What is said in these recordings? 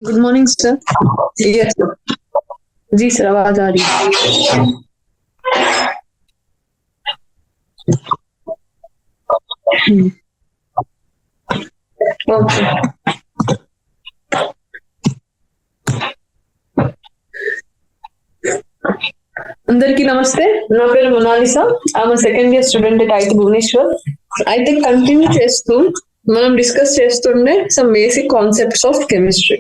Good morning sir. Yes sir. जी sir, आवाज आ रही है। ओके। అందరికీ నమస్తే. నా పేరు మొనాలిసా. ఆమె second year student at IT Bhubaneswar. అయితే కంటిన్యూ చేస్తూ మనం డిస్కస్ చేస్తుండే some basic concepts of chemistry.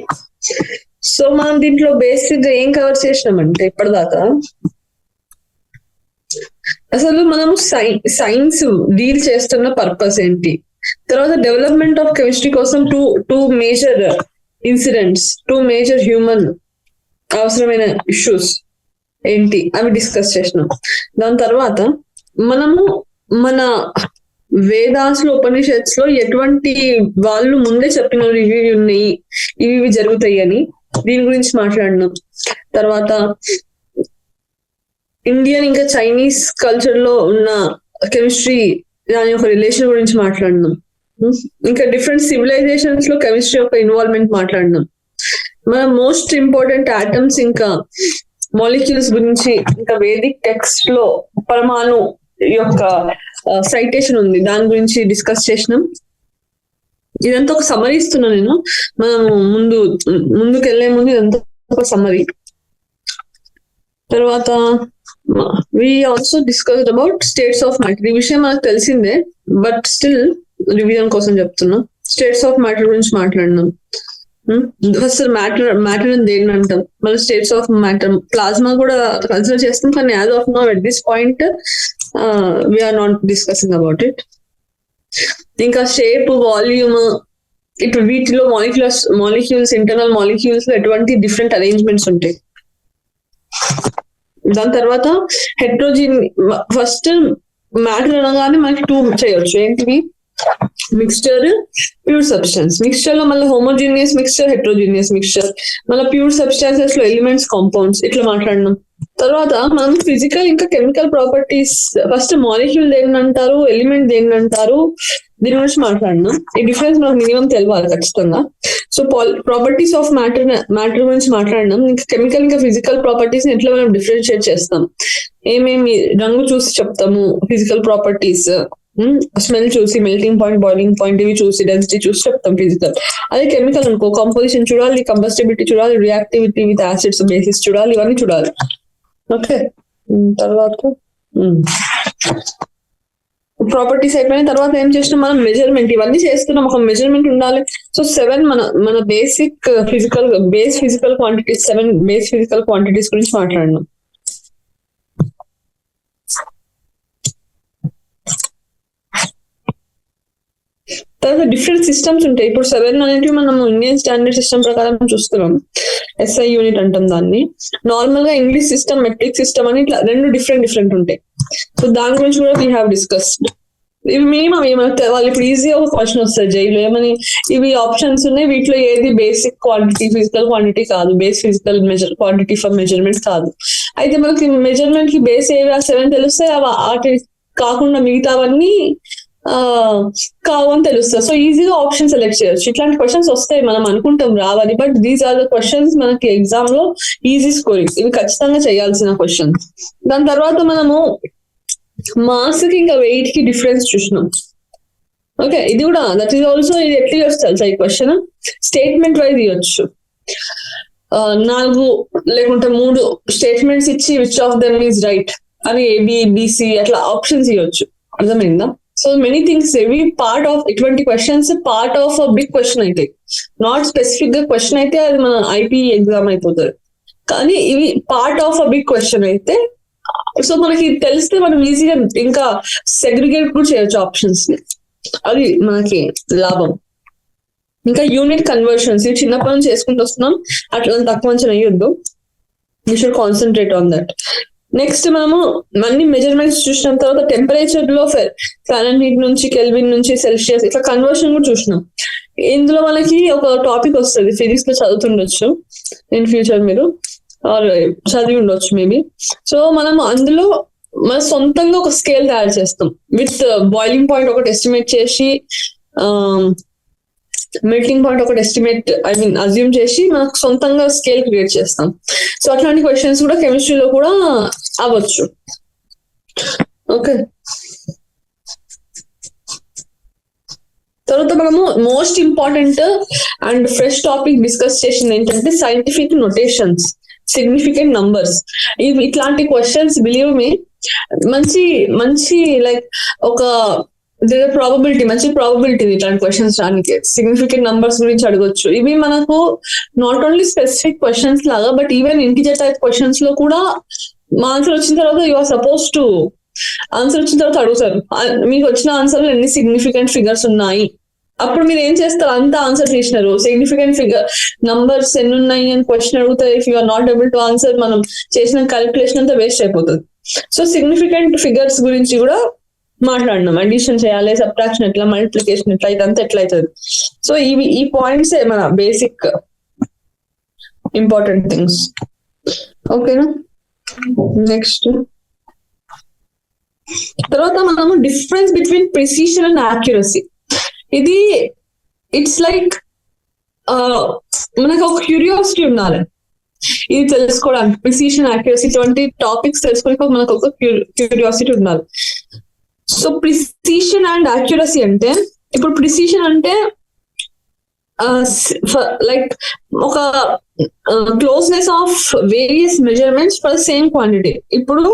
So మనం దీంట్లో బేసిక్ గా ఏం కవర్ చేసినామంటే ఇప్పటిదాకా అసలు మనము సైన్స్ డీల్ చేస్తున్న పర్పస్ ఏంటి, తర్వాత డెవలప్మెంట్ ఆఫ్ కెమిస్ట్రీ కోసం two major incidents, two major human అవసరమైన ఇష్యూస్ ఏంటి అవి డిస్కస్ చేసినాం. దాని తర్వాత మనము మన వేదాస్ లో ఉపనిషత్స్ లో ఎటువంటి వాళ్ళు ముందే చెప్పిన ఇవి ఉన్నాయి, ఇవి జరుగుతాయి అని దీని గురించి మాట్లాడినాం. తర్వాత ఇండియన్ ఇంకా చైనీస్ కల్చర్ లో ఉన్న కెమిస్ట్రీ దాని యొక్క రిలేషన్ గురించి మాట్లాడినాం. ఇంకా డిఫరెంట్ సివిలైజేషన్స్ లో కెమిస్ట్రీ యొక్క ఇన్వాల్వ్మెంట్ మాట్లాడినాం. మన మోస్ట్ ఇంపార్టెంట్ ఆటమ్స్ ఇంకా మాలిక్యూల్స్ గురించి, ఇంకా వేదిక్ టెక్స్ట్ లో పరమాణు యొక్క సైటేషన్ ఉంది, దాని గురించి డిస్కస్ చేసినాం. ఇదంతా ఒక సమరీ ఇస్తున్నా నేను, మనం ముందుకు వెళ్లే ముందు ఇదంతా ఒక సమరీ. తర్వాత we also discussed about states of matter. ఈ విషయం మనకు తెలిసిందే, బట్ స్టిల్ రివిజన్ కోసం చెప్తున్నా. స్టేట్స్ ఆఫ్ మ్యాటర్ గురించి మాట్లాడినాం. ఫస్ట్ మ్యాటర్ దేని అంటాం, మళ్ళీ స్టేట్స్ ఆఫ్ మ్యాటర్, ప్లాస్మా కూడా కన్సిడర్ చేస్తాం, కానీ as of now at this point we're not discussing about it. ఇంకా షేప్, వాల్యూమ్, ఇటు వీటిలో మాలిక్యూల్స్ ఇంటర్నల్ మాలిక్యూల్స్ లో ఎటువంటి డిఫరెంట్ అరేంజ్మెంట్స్ ఉంటాయి. దాని తర్వాత హెట్రోజిన్, ఫస్ట్ మ్యాటర్ అనగానే మనకి టూ చేయొచ్చు, ఏంటివి? Mixture, pure substance. మిక్స్చర్ లో మళ్ళీ హోమోజీనియస్ మిక్స్చర్, హెట్రోజీనియస్ మిక్స్చర్, మళ్ళీ ప్యూర్ సబ్స్టాన్సెస్ లో ఎలిమెంట్స్, కాంపౌండ్స్, ఇట్లా మాట్లాడినాం. తర్వాత మనం ఫిజికల్ ఇంకా కెమికల్ ప్రాపర్టీస్, ఫస్ట్ మాలిక్యూల్ దేని అంటారు, ఎలిమెంట్ దేని అంటారు, దీని గురించి మాట్లాడినాం. ఈ డిఫరెన్స్ మనకు మినిమం తెలియాలి ఖచ్చితంగా. సో ప్రాపర్టీస్ ఆఫ్ మ్యాటర్ గురించి మాట్లాడినాం. ఇంకా కెమికల్ ఇంకా ఫిజికల్ ప్రాపర్టీస్ ఎట్లా మనం డిఫరెన్షియేట్ చేస్తాం, ఏమేమి రంగు చూసి చెప్తాము ఫిజికల్ ప్రాపర్టీస్, స్మెల్ చూసి, మెల్టింగ్ పాయింట్, బాయిలింగ్ పాయింట్ ఇవి చూసి, డెన్సిటీ చూసి చెప్తాం ఫిజికల్. అదే కెమికల్ అనుకో, కంపోజిషన్ చూడాలి, కంబస్టిబిలిటీ చూడాలి, రియాక్టివిటీ విత్ యాసిడ్స్, బేసిస్ చూడాలి, ఇవన్నీ చూడాలి. ఓకే. తర్వాత ప్రాపర్టీస్ అయిపోయిన తర్వాత ఏం చేసినాం మనం? మెజర్మెంట్. ఇవన్నీ చేస్తున్నాం, ఒక మెజర్మెంట్ ఉండాలి. సో 7 మన basic physical quantities, 7 base physical quantities గురించి మాట్లాడినాం. తర్వాత డిఫరెంట్ సిస్టమ్స్ ఉంటాయి. ఇప్పుడు 7 అనేటివి మనం ఇండియన్ స్టాండర్డ్ సిస్టమ్ ప్రకారం చూస్తున్నాం, SI యూనిట్ అంటాం దాన్ని. నార్మల్ గా ఇంగ్లీష్ సిస్టమ్, మెట్రిక్ సిస్టమ్ అని ఇట్లా రెండు డిఫరెంట్ ఉంటాయి. సో దాని గురించి కూడా వీ హ్యావ్ డిస్కస్డ్. ఇవి మినిమం ఏమంటే వాళ్ళు ఇప్పుడు ఈజీ ఒక క్వశ్చన్ వస్తుంది జైలు ఏమని, ఇవి ఆప్షన్స్ ఉన్నాయి, వీటిలో ఏది బేసిక్ క్వాంటిటీ, ఫిజికల్ క్వాంటిటీ కాదు, base physical quantity for measurement కాదు. అయితే మనకి మెజర్మెంట్ కి బేస్ ఏవి 7 తెలుస్తాయి, వాటి కాకుండా మిగతావన్నీ కావు అని తెలుస్తుంది. సో ఈజీగా ఆప్షన్ సెలెక్ట్ చేయొచ్చు. ఇట్లాంటి క్వశ్చన్స్ వస్తాయి, మనం అనుకుంటాం రావాలి, but these are the questions మనకి ఎగ్జామ్ లో ఈజీ స్కోరింగ్, ఇవి ఖచ్చితంగా చేయాల్సిన క్వశ్చన్స్. దాని తర్వాత మనము మాస్ కి ఇంకా వెయిట్ కి డిఫరెన్స్ చూసినాం. ఓకే, ఇది కూడా దట్ ఈస్ ఆల్సో, ఇది ఎట్లా తెలుసా ఈ క్వశ్చన్? స్టేట్మెంట్ వైజ్ ఇవ్వచ్చు. 4 లేకుంటే 3 స్టేట్మెంట్స్ ఇచ్చి which of them is right అని ABBC అట్లా ఆప్షన్స్ ఇవ్వచ్చు. అర్థమైందా? సో మెనీ థింగ్స్, ఇవి పార్ట్ ఆఫ్ ఇటువంటి questions, part of a big question అయితే, నాట్ స్పెసిఫిక్ గా క్వశ్చన్ అయితే అది మన IP ఎగ్జామ్ అయిపోతుంది, కానీ ఇవి part of a big question అయితే, సో మనకి తెలిస్తే మనం ఈజీగా ఇంకా సెగ్రిగేట్ కూడా చేయొచ్చు ఆప్షన్స్ ని, అది మనకి లాభం. ఇంకా యూనిట్ కన్వర్షన్స్, ఇవి చిన్నప్పటి నుంచి చేసుకుంటూ వస్తున్నాం, అట్లా తక్కువ అంచనా వేయొద్దు. You should concentrate on that. Next మనము అన్ని మెజర్మెంట్స్ చూసిన తర్వాత టెంపరేచర్ లో ఫారెన్హీట్ నుంచి, కెల్విన్ నుంచి సెల్సియస్, ఇట్లా కన్వర్షన్ కూడా చూసినాం. ఇందులో మనకి ఒక టాపిక్ వస్తుంది, ఫిజిక్స్ లో చదువుతుండొచ్చు ఇన్ ఫ్యూచర్, మీరు చదివి ఉండొచ్చు మేబీ. సో మనం అందులో మన సొంతంగా ఒక స్కేల్ తయారు చేస్తాం, విత్ బాయిలింగ్ పాయింట్ ఒకటి ఎస్టిమేట్ చేసి మెల్టింగ్ పాయింట్ ఒకటి ఎస్టిమేట్ అజ్యూమ్ చేసి మనకు సొంతంగా స్కేల్ క్రియేట్ చేస్తాం. సో అట్లాంటి క్వశ్చన్స్ కూడా కెమిస్ట్రీలో కూడా అవ్వచ్చు. ఓకే, తర్వాత మనము most important and fresh topic discuss చేసింది ఏంటంటే సైంటిఫిక్ నొటేషన్స్, సిగ్నిఫికెంట్ నంబర్స్. ఇవి ఇట్లాంటి క్వశ్చన్స్ బిలీవ్ మీ మంచి మంచి లైక్ ఒక ప్రాబబిలిటీ, మంచి ప్రాబబిలిటీ ఇట్లాంటి క్వశ్చన్స్ రానికి. సిగ్నిఫికెంట్ నంబర్స్ గురించి అడగొచ్చు. ఇవి మనకు నాట్ ఓన్లీ స్పెసిఫిక్ క్వశ్చన్స్ లాగా but even integer type questions లో కూడా మా ఆన్సర్ వచ్చిన తర్వాత you are suppose to answer వచ్చిన తర్వాత అడుగుతారు మీకు వచ్చిన ఆన్సర్ లో ఎన్ని సిగ్నిఫికెంట్ ఫిగర్స్ ఉన్నాయి. అప్పుడు మీరు ఏం చేస్తారు, అంతా ఆన్సర్ చేసినారు, సిగ్నిఫికెంట్ ఫిగర్ నంబర్స్ ఎన్ని ఉన్నాయి అని క్వశ్చన్ అడుగుతారు. If you are not able to answer మనం చేసిన క్యాలిక్యులేషన్ అంతా వేస్ట్ అయిపోతుంది. సో సిగ్నిఫికెంట్ ఫిగర్స్ గురించి కూడా మాట్లాడినాం. అడిషన్ చేయాలి, సబ్ట్రాక్షన్ ఎట్లా, మల్టిప్లికేషన్ ఎట్లా, ఇదంతా ఎట్లా అవుతుంది. సో ఈ పాయింట్స్ మన బేసిక్ ఇంపార్టెంట్ థింగ్స్. ఓకేనా, నెక్స్ట్ తర్వాత మనము difference between precision and accuracy. ఇది ఇట్స్ లైక్ మనకు ఒక క్యూరియాసిటీ ఉండాలి ఇది తెలుసుకోవడానికి. ప్రిసిషన్, యాక్యురసీ ఇటువంటి టాపిక్స్ తెలుసుకోవడానికి మనకు ఒక క్యూరియాసిటీ ఉండాలి. సో ప్రిసిషన్ అండ్ యాక్యురసీ అంటే, ఇప్పుడు ప్రిసిషన్ అంటే లైక్ ఒక closeness of various measurements for same quantity. ఇప్పుడు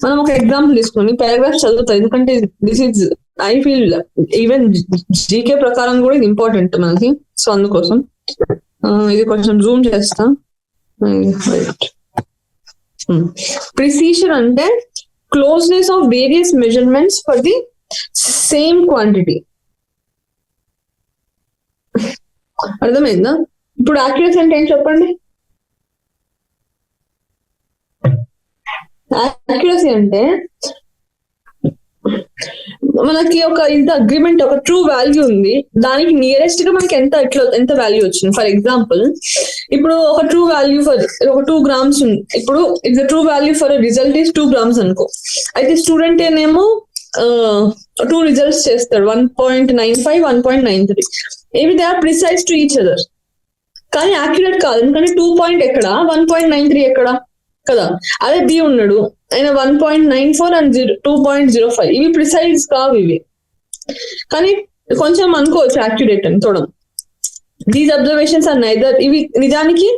మనం ఒక ఎగ్జాంపుల్ తీసుకుని పారాగ్రాఫ్ చదువుతాం, ఎందుకంటే this is I feel even GK ప్రకారం కూడా ఇది ఇంపార్టెంట్ మనకి. సో అందుకోసం ఇది కొంచెం జూమ్ చేస్తాం. ప్రిసిషన్ అంటే closeness of various measurements for the same quantity. అర్థమైందా? ఇప్పుడు యాక్యురసీ అంటే ఏం చెప్పండి? యాక్యురసీ అంటే మనకి ఒక ఇంత అగ్రిమెంట్, ఒక ట్రూ వాల్యూ ఉంది, దానికి నియరెస్ట్ గా మనకి ఎంత వాల్యూ వచ్చింది. ఫర్ ఎగ్జాంపుల్ ఇప్పుడు ఒక ట్రూ వాల్యూ ఫర్ ఒక 2 grams ఉంది. ఇప్పుడు if the true value for result is 2 grams అనుకో, అయితే స్టూడెంట్ ఏమో 2 రిజల్ట్స్ చేస్తాడు, 1.95, 1.93. ఏవి they are precise to each other, కానీ యాక్యురేట్ కాదు. ఎందుకంటే 2 ఎక్కడ, 1.93 ఎక్కడ కదా. అదే బి ఉన్నాడు, ఆయన 1.94 అండ్ 2.05. ఇవి ప్రిసైజ్ కావు ఇవి, కానీ కొంచెం అనుకోవచ్చు యాక్యురేట్ అని చూడం. దీస్ అబ్జర్వేషన్స్ ఆర్ నైదర్, ఇవి నిజానికి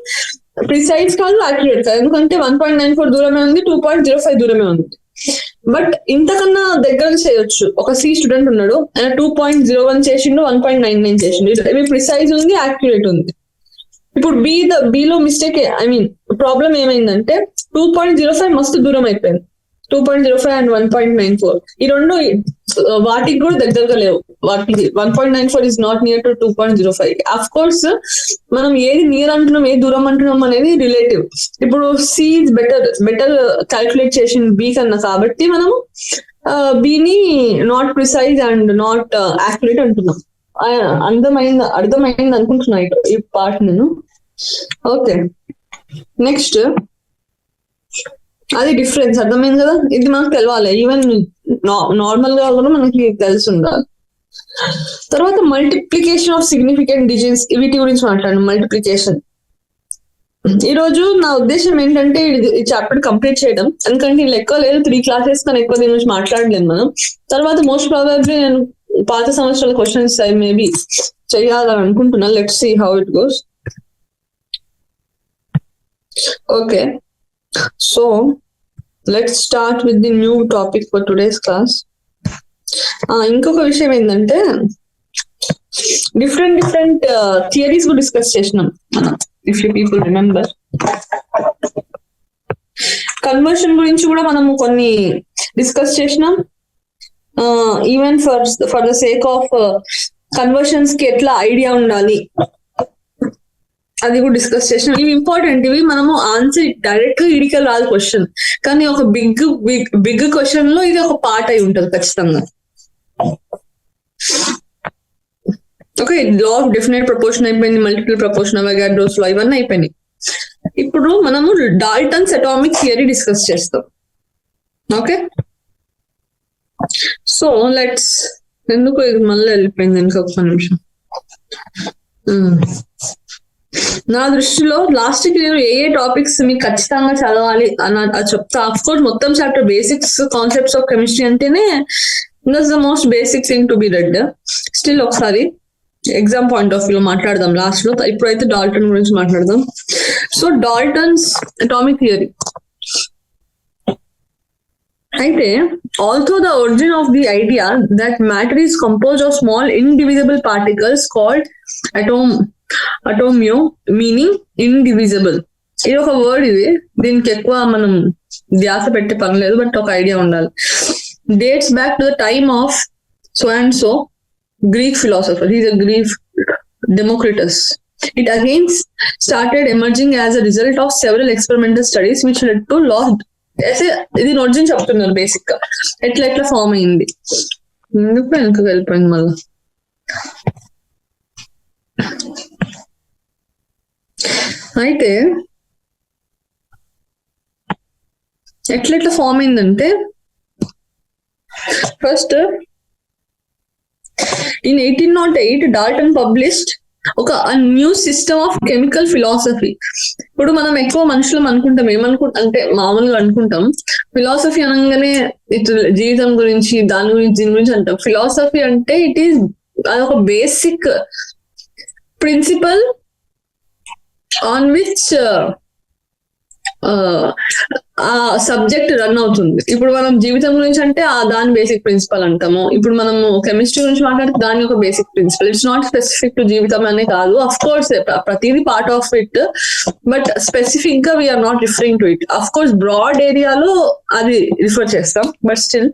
ప్రిసైజ్ కాదు, యాక్యురేట్ కాదు. ఎందుకంటే 1.94 దూరమే ఉంది, 2.05 దూరమే ఉంది. బట్ ఇంతకన్నా దగ్గర చేయొచ్చు. ఒక సి స్టూడెంట్ ఉన్నాడు, ఆయన 2.01 చేసిండు, 1.99 చేసిండు. ఇవి ప్రిసైజ్ ఉంది, యాక్యురేట్ ఉంది. ఇప్పుడు బిలో మిస్టేక్, ప్రాబ్లం ఏమైందంటే 2.05 మస్తు దూరం అయిపోయింది. 2.05 అండ్ 1.94 ఈ రెండు వాటికి కూడా దగ్గరగా లేవు. వాటికి 1.94 is not near to 2.05. Of course మనం ఏది నియర్ అంటున్నాం, ఏది దూరం అంటున్నాం అనేది రిలేటివ్. ఇప్పుడు సి ఇస్ బెటర్ క్యాల్కులేట్ చేసిన బి కన్నా, కాబట్టి మనము బిని not precise and not accurate అంటున్నాం. అర్థమైంది అనుకుంటున్నా ఈ పార్ట్ నేను. ఓకే, నెక్స్ట్ అది డిఫరెన్స్ అర్థమైంది కదా. ఇది మనకు తెలవాలి, ఈవెన్ నార్మల్ గా కూడా మనకి తెలిసి ఉండాలి. తర్వాత మల్టిప్లికేషన్ ఆఫ్ సిగ్నిఫికెంట్ డిజిట్స్, వీటి గురించి మాట్లాడు. మల్టిప్లికేషన్ ఈ రోజు నా ఉద్దేశం ఏంటంటే ఈ చాప్టర్ కంప్లీట్ చేయడం, ఎందుకంటే నేను ఎక్కువ లేదు, 3 classes కానీ ఎక్కువ దీని గురించి మాట్లాడలేము మనం. తర్వాత మోస్ట్ ప్రాబబ్లీ నేను పాత సంవత్సరాల క్వశ్చన్స్ మేబీ చెయ్యాలని అనుకుంటున్నా. Let's see how it goes. Okay, so let's start with the new topic for today's class. ఇంకొక విషయం ఏంటంటే డిఫరెంట్ థియరీస్ కూడా డిస్కస్ చేసినాం మనం, if you people remember. Conversion గురించి కూడా మనము కొన్ని డిస్కస్ చేసినాం. Even for the sake of conversions కి ఎట్లా ఐడియా ఉండాలి అది కూడా డిస్కస్ చేసినాం. ఇవి ఇంపార్టెంట్. ఇవి మనము ఆన్సర్ డైరెక్ట్ గా ఇడికి రాదు క్వశ్చన్, కానీ ఒక బిగ్ క్వశ్చన్ లో ఇది ఒక పార్ట్ అయి ఉంటది ఖచ్చితంగా. Okay, law of definite proportion అయిపోయింది, మల్టిపుల్ ప్రపోర్షన్, అవగాడ్రోస్ లా, ఇవన్నీ అయిపోయినాయి. ఇప్పుడు మనము డాల్టన్స్ అటామిక్ థియరీ డిస్కస్ చేస్తాం. ఓకే, సో లెట్స్, ఎందుకు ఇది మళ్ళీ వెళ్ళిపోయింది ఇంకొక నిమిషం. నా దృష్టిలో లాస్ట్ కి నేను ఏ టాపిక్స్ మీకు ఖచ్చితంగా చదవాలి అని చెప్తా. అఫ్ కోర్స్ మొత్తం chapter basics concepts of chemistry అంటేనే that's the most basic thing to be read. Still ఒకసారి ఎగ్జామ్ పాయింట్ ఆఫ్ వ్యూ మాట్లాడదాం లాస్ట్ లో. ఇప్పుడైతే డాల్టన్ గురించి మాట్లాడదాం. సో డాల్టన్స్ అటామిక్ థియరీ అయితే, although the origin of the idea that matter is composed of small indivisible particles called atomio, meaning indivisible. ఇది ఒక word, ఇది దీనికి ఎక్కువ మనం ధ్యాస పెట్టే పని లేదు, బట్ ఒక ఐడియా ఉండాలి. Dates back to the time of so and so Greek philosopher. He's a Greek Democritus. It again started emerging as a result of several experimental studies which led to law. ఇది origin చెప్తున్నారు basic గా ఎట్లా form అయింది. ఎందుకు వెనక వెళ్ళిపోయింది మళ్ళీ. అయితే ఎట్లా ఫామ్ అయిందంటే, ఫస్ట్ in 1808 Dalton published ఒక new system of chemical philosophy. ఇప్పుడు మనం ఎక్కువ మనుషులం అనుకుంటాం, అంటే మామూలుగా అనుకుంటాం ఫిలాసఫీ అనగానే ఇటు జీవితం గురించి దీని గురించి అంటాం. ఫిలాసఫీ అంటే ఇట్ ఈస్ అదొక బేసిక్ ప్రిన్సిపల్ ఆన్ విచ్ ఆ సబ్జెక్ట్ రన్ అవుతుంది. ఇప్పుడు మనం జీవితం గురించి అంటే దాని బేసిక్ ప్రిన్సిపల్ అంటాము. ఇప్పుడు మనము కెమిస్ట్రీ గురించి మాట్లాడితే దాని ఒక basic principle. It's not specific to జీవితం అనే కాదు, అఫ్ కోర్స్ ప్రతిదీ part of it, but specific గా we are not referring to it. Of course broad ఏరియాలో అది రిఫర్ చేస్తాం, బట్ స్టిల్.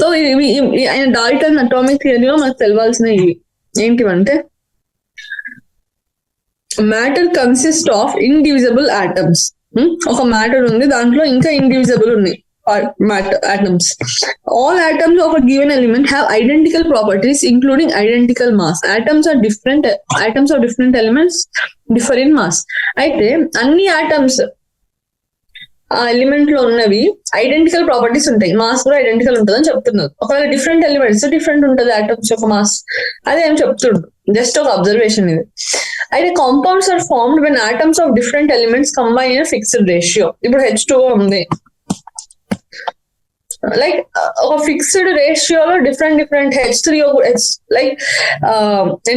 సో ఆయన డాల్టన్ అటామిక్ థియరీలో మనకు తెలవాల్సినవి ఏంటివంటే, matter consist of indivisible atoms. ఒక మ్యాటర్ ఉంది, దాంట్లో ఇంకా ఇండివిజిబుల్ ఉన్నాయి atoms. All atoms of given element have identical properties including identical mass. Atoms of different elements differ in mass. అయితే అన్ని ఆటమ్స్ ఆ ఎలిమెంట్ లో ఉన్నవి ఐడెంటికల్ ప్రాపర్టీస్ ఉంటాయి, మాస్ కూడా ఐడెంటికల్ ఉంటుంది అని చెప్తున్నారు. ఒకవేళ డిఫరెంట్ ఎలిమెంట్స్ డిఫరెంట్ ఉంటుంది ఆటమ్స్ యొక్క మాస్, అదేం చెప్తుండ్రు, జస్ట్ ఒక అబ్జర్వేషన్ ఇది. అయితే compounds are formed when atoms of different elements combine in fixed ratio. ఇప్పుడు H2O ఉంది, లైక్ ఒక ఫిక్స్డ్ రేషియోలో different H3O like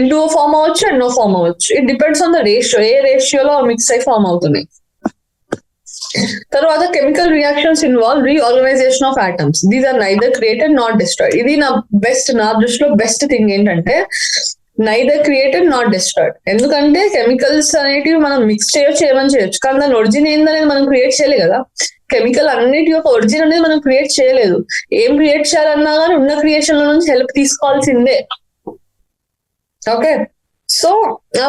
N2O form అవ్వచ్చు, NO ఫార్మ్ అవ్వచ్చు. It depends on the ratio, ఏ రేషియోలో మిక్స్ అయి ఫార్మ్ అవుతున్నాయి. తర్వాత chemical reactions involve reorganisation of atoms. These are neither created not destroyed. ఇది నా దృష్టిలో బెస్ట్ థింగ్ ఏంటంటే నైదర్ క్రియేటెడ్ నాట్ డిస్ట్రాయిడ్. ఎందుకంటే కెమికల్స్ అనేటివి మనం మిక్స్ చేయమని చేయొచ్చు, కానీ దాని ఒరిజిన్ ఏందనేది మనం క్రియేట్ చేయలేదు కదా. కెమికల్ అన్నిటి యొక్క ఒరిజిన్ అనేది మనం క్రియేట్ చేయలేదు. ఏం క్రియేట్ చేయాలన్నా కానీ ఉన్న క్రియేషన్ లో నుంచి హెల్ప్ తీసుకోవాల్సిందే. ఓకే, సో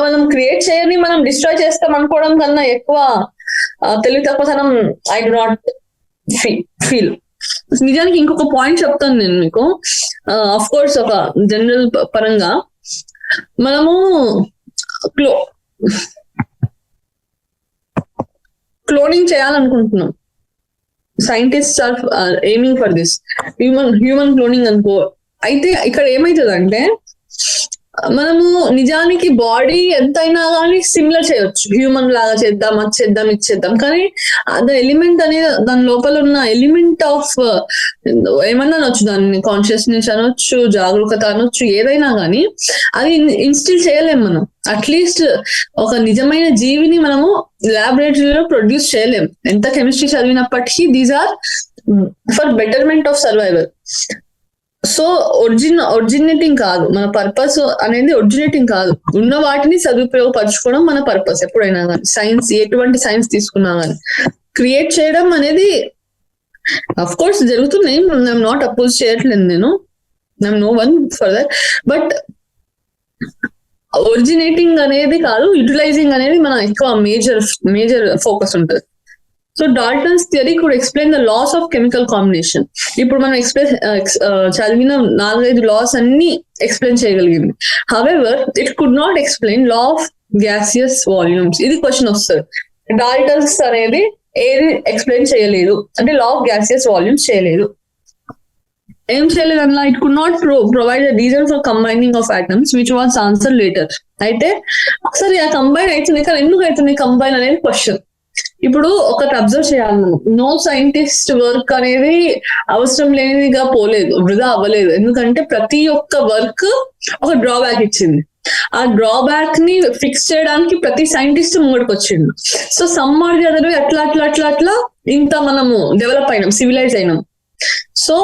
మనం క్రియేట్ చేయని మనం డిస్ట్రాయ్ చేస్తాం అనుకోవడం కన్నా ఎక్కువ తెలివి తక్కువతనం ఐ డు నాట్ ఫీల్. నిజానికి ఇంకొక పాయింట్ చెప్తాను నేను మీకు. ఆఫ్ కోర్స్ ఒక జనరల్ పరంగా మనము క్లోనింగ్ చేయాలనుకుంటున్నాం. Scientist are aiming for this human cloning అనుకో. అయితే ఇక్కడ ఏమైతుందంటే మనము నిజానికి బాడీ ఎంతైనా కానీ సిమిలర్ చేయొచ్చు, హ్యూమన్ లాగా చేద్దాం, అది చేద్దాం, ఇది చేద్దాం. కానీ ద ఎలిమెంట్ అనేది దాని లోపల ఉన్న ఎలిమెంట్ ఆఫ్ ఏమన్నా అనొచ్చు, దాన్ని కాన్షియస్నెస్ అనొచ్చు, జాగరూకత అనొచ్చు, ఏదైనా కానీ అది ఇన్స్టిల్ చేయలేం మనం. అట్లీస్ట్ ఒక నిజమైన జీవిని మనము ల్యాబొరేటరీలో ప్రొడ్యూస్ చేయలేం, ఎంత కెమిస్ట్రీ చదివినప్పటికీ. These are for betterment of survival. So originating కాదు మన పర్పస్ అనేది, ఒరిజినేటింగ్ కాదు, ఉన్న వాటిని సదుపయోగపరచుకోవడం మన పర్పస్. ఎప్పుడైనా కానీ సైన్స్, ఎటువంటి సైన్స్ తీసుకున్నా కానీ క్రియేట్ చేయడం అనేది అఫ్ కోర్స్ జరుగుతున్నాయి. ఐఎమ్ నాట్ అపోజ్ చేయట్లేదు నేను, I'm no one for that. But originating అనేది కాదు, యూటిలైజింగ్ అనేది మన ఎక్కువ మేజర్ ఫోకస్ ఉంటుంది. So Dalton's theory could explain the laws of chemical combination. ఇప్పుడు మనం చదివిన 4-5 లాస్ అన్ని ఎక్స్ప్లెయిన్ చేయగలిగింది. However it could not explain law of gaseous volumes. ఇది క్వశ్చన్ వస్తుంది. డాల్టన్స్ అనేది ఏది ఎక్స్ప్లెయిన్ చేయలేదు అంటే లా ఆఫ్ గ్యాసియస్ వాల్యూమ్స్ చేయలేదు. ఏం చేయలేదు అన్న, it could not provide the reason for combining of atoms which was answer later. అయితే సరే ఆ కంబైన్ అవుతుంది కానీ ఎందుకు అవుతుంది కంబైన్ అనేది క్వశ్చన్. ఇప్పుడు ఒకటి అబ్జర్వ్ చేయాలి మనం, నో సైంటిస్ట్ వర్క్ అనేది అవసరం లేనిదిగా పోలేదు, వృధా అవ్వలేదు. ఎందుకంటే ప్రతి ఒక్క వర్క్ ఒక డ్రాబ్యాక్ ఇచ్చింది. ఆ డ్రాబ్యాక్ ని ఫిక్స్ చేయడానికి ప్రతి సైంటిస్ట్ ముంగడికి వచ్చిండు. So some are the other అట్లా అట్లా అట్లా అట్లా ఇంత మనము డెవలప్ అయినాం, సివిలైజ్ అయినాం. సో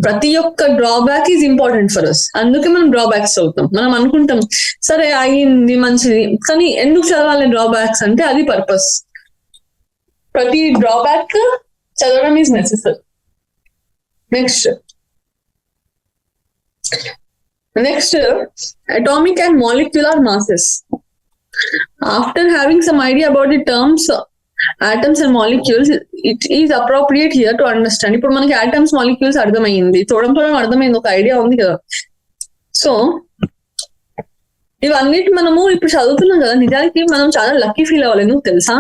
ప్రతి ఒక్క drawback is important for us. అందుకే మనం డ్రాబ్యాక్స్ చదువుతాం. మనం అనుకుంటాం సరే అయ్యింది మంచిది, కానీ ఎందుకు చదవాలి డ్రాబ్యాక్స్ అంటే అది పర్పస్. ప్రతి డ్రాబ్యాక్ చదవడం is necessary. Next atomic and molecular masses. After having some idea about the terms atoms and molecules, it is appropriate here to understand. ఇప్పుడు మనకి atoms molecules అర్థమైంది, చూడడం అర్థమైంది, ఒక ఐడియా ఉంది కదా. సో ఇవన్నిటి మనము ఇప్పుడు చదువుతున్నాం కదా, నిజానికి మనం చాలా లక్కీ ఫీల్ అవ్వాలి. ఎందుకు తెలుసా,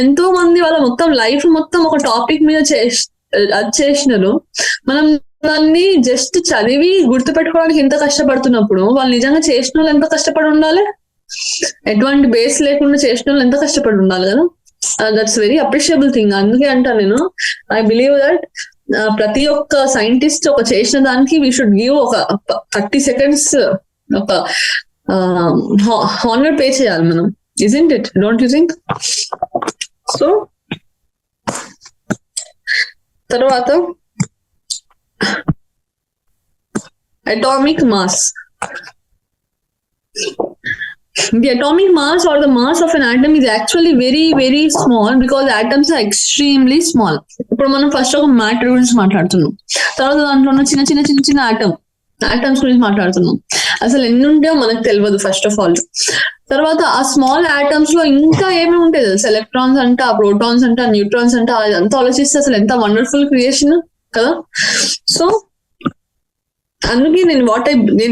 ఎంతో మంది వాళ్ళ మొత్తం లైఫ్ మొత్తం ఒక టాపిక్ మీద చేసినారు. మనం దాన్ని జస్ట్ చదివి గుర్తుపెట్టుకోవడానికి ఎంత కష్టపడుతున్నప్పుడు వాళ్ళు నిజంగా చేసిన వాళ్ళు ఎంత కష్టపడి ఉండాలి, ఎటువంటి బేస్ లేకుండా చేసిన వాళ్ళు ఎంత కష్టపడి ఉండాలి కదా. That's very appreciable thing. అందుకే అంటా నేను, ఐ బిలీవ్ దట్ ప్రతి ఒక్క సైంటిస్ట్ ఒక చేసిన దానికి వీ షుడ్ గివ్ ఒక 30 seconds ఒక హానర్ పే చేయాలి మనం. Isn't it? Don't you think? So తర్వాత atomic mass. The atomic mass or the mass of an atom is actually very very small because atoms are extremely small. ఇప్పుడు మనం first ఒక matter గురించి మాట్లాడుతున్నాం, తర్వాత దాంట్లో ఉన్న చిన్న చిన్న చిన్న చిన్న ఆటమ్స్ గురించి మాట్లాడుతున్నాం. అసలు ఎన్ని ఉంటాయో మనకు తెలియదు ఫస్ట్ ఆఫ్ ఆల్. తర్వాత ఆ స్మాల్ ఆటమ్స్ లో ఇంకా ఏమేమి ఉంటాయి తెలుసు, ఎలక్ట్రాన్స్ అంట, ప్రోటాన్స్ అంట, న్యూట్రాన్స్ అంట, అదంతా ఆలోచిస్తే అసలు ఎంత వండర్ఫుల్ క్రియేషన్ కదా. సో అందుకే నేను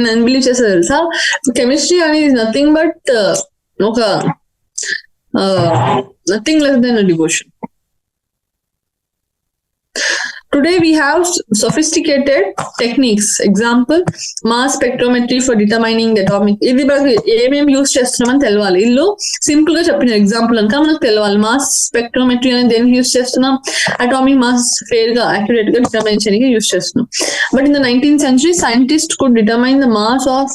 నేను బిలీవ్ చేసేది తెలుసా, కెమిస్ట్రీ అనేది నథింగ్ బట్ ఒక nothing less than devotion. Today we have sophisticated techniques. Example, mass spectrometry for determining the atomic. ఇది ఏమేమి యూజ్ చేస్తున్నామని తెలవాలి. ఇల్లు సింపుల్ గా చెప్పిన ఎగ్జాంపుల్ అనుక మనకు తెలవాలి. మాస్ స్పెక్ట్రోమెట్రీ అనేది దేనికి యూజ్ చేస్తున్నాం, అటామిక్ మాస్ ఫెయిర్ గా అక్యురేట్ గా డిటర్మైన్ చేయడానికి యూజ్ చేస్తున్నాం. But in the 19th century scientists could determine the mass of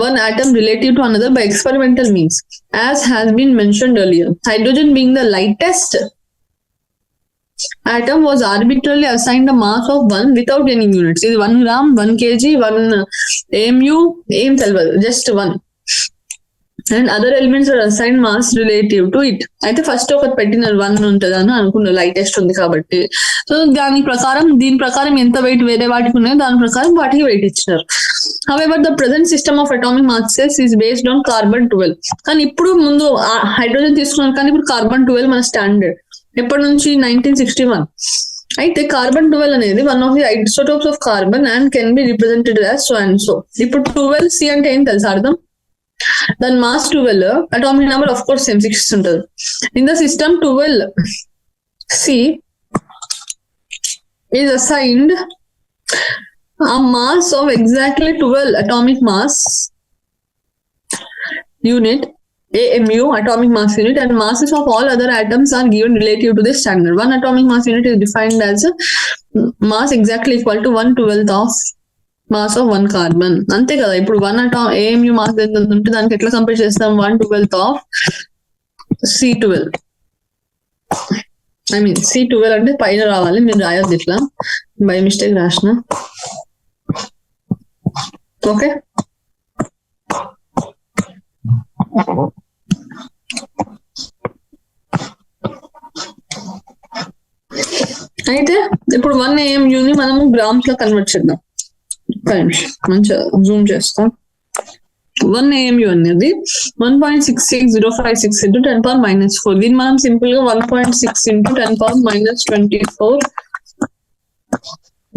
one atom relative to another by experimental means, as has been mentioned earlier. Hydrogen being the lightest atom was arbitrarily assigned a mass of 1 without any units. ఇది 1 gram, 1 kg, 1 AMU, ఏం తెలియదు, just 1. And other elements are assigned mass relative to it. అయితే first ఒకటి పెట్టిన 1 ఉంటుంది అని అనుకున్నారు, lightest ఉంది కాబట్టి. సో దీని ప్రకారం ఎంత వెయిట్ వేరే వాటికి ఉన్నాయో దాని ప్రకారం వాటికి వెయిట్ ఇచ్చినారు. However, the present system of atomic masses is based on carbon 12. కానీ ఇప్పుడు ముందు హైడ్రోజన్ తీసుకున్నారు, కానీ ఇప్పుడు carbon 12 మన స్టాండర్డ్. ఎప్పటి నుంచి? 1961. అయితే కార్బన్ 12 అనేది one of the isotopes of carbon and can be represented as so and so. ఇప్పుడు 12C అంటే ఏం తెలుసా అర్థం? దాని mass 12, atomic number of course same 6 ఉంటుంది. In the system 12C is assigned a mass of exactly 12 atomic mass unit, AMU, atomic mass unit, and masses of all other atoms are given relative to this standard. One atomic mass unit is defined as a mass exactly equal to 1/12 of mass of 1 carbon. అంతే కదా. ఇప్పుడు 1 AMU mass ఎంత ఉంటే దానికి ఎట్లా compare చేస్తాం? 1/12 of C12. I mean C12 అంటే పైన రావాలి, మీరు రాయొద్దు ఇట్లా, బై మిస్టేక్ రాసిన. ఓకే, అయితే ఇప్పుడు 1 AMU ని మనము గ్రామ్స్ లో కన్వర్ట్ చేద్దాం. మంచిగా జూమ్ చేస్తాం. 1 AMU అనేది 1.66056 into 10⁻⁻4. దీన్ని మనం సింపుల్ గా 1.6 into 10⁻⁻24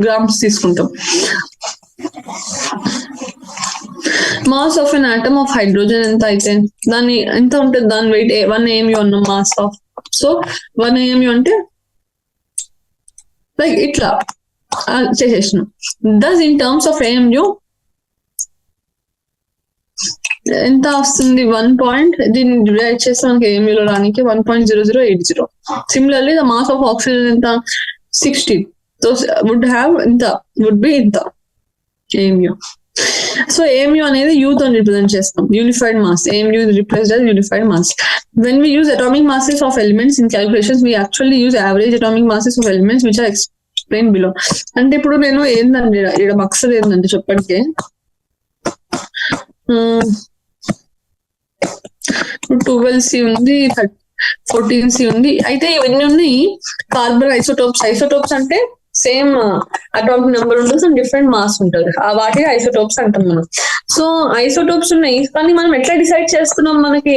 గ్రామ్స్ తీసుకుంటాం. Mass of N atom of hydrogen ఎంత అయితే దాన్ని ఎంత ఉంటుంది, దాని వెయిట్ 1 AMU అన్న మాస్ ఆఫ్. సో 1 AMU అంటే లైక్ ఇట్లా చేసేసిన. దస్ ఇన్ టర్మ్స్ ఆఫ్ ఏఎంయు ఎంత వస్తుంది? 1 దీన్ని డివైడ్ చేస్తే మనకి ఏఎంయూలో రానికి 1.0080. Similarly the mass of oxygen ఎంత? 60. సో వుడ్ హ్యావ్ ఇంత, వుడ్ బి ఇంత ఏఎంయు. సో ఏఎంయు అనేది U తో రిప్రజెంట్ చేస్తాం, unified mass. AMU replaced as unified mass. When we use atomic masses of elements in calculations, we actually use average atomic masses of elements which are explained below. అంటే ఇప్పుడు నేను ఏంటంటే ఇక్కడ మక్సద్ ఏంటంటే చెప్పడానికి 12C ఉంది, 14C ఉంది. అయితే ఇవన్నీ ఉన్నాయి కార్బన్ ఐసోటోప్స్. ఐసోటోప్స్ అంటే సేమ్ అటామిక్ నెంబర్ ఉంటుంది, డిఫరెంట్ మాస్ ఉంటుంది, వాటి ఐసోటోప్స్ అంటాం మనం. సో ఐసోటోప్స్ ఉన్నాయి, కానీ మనం ఎట్లా డిసైడ్ చేస్తున్నాం మనకి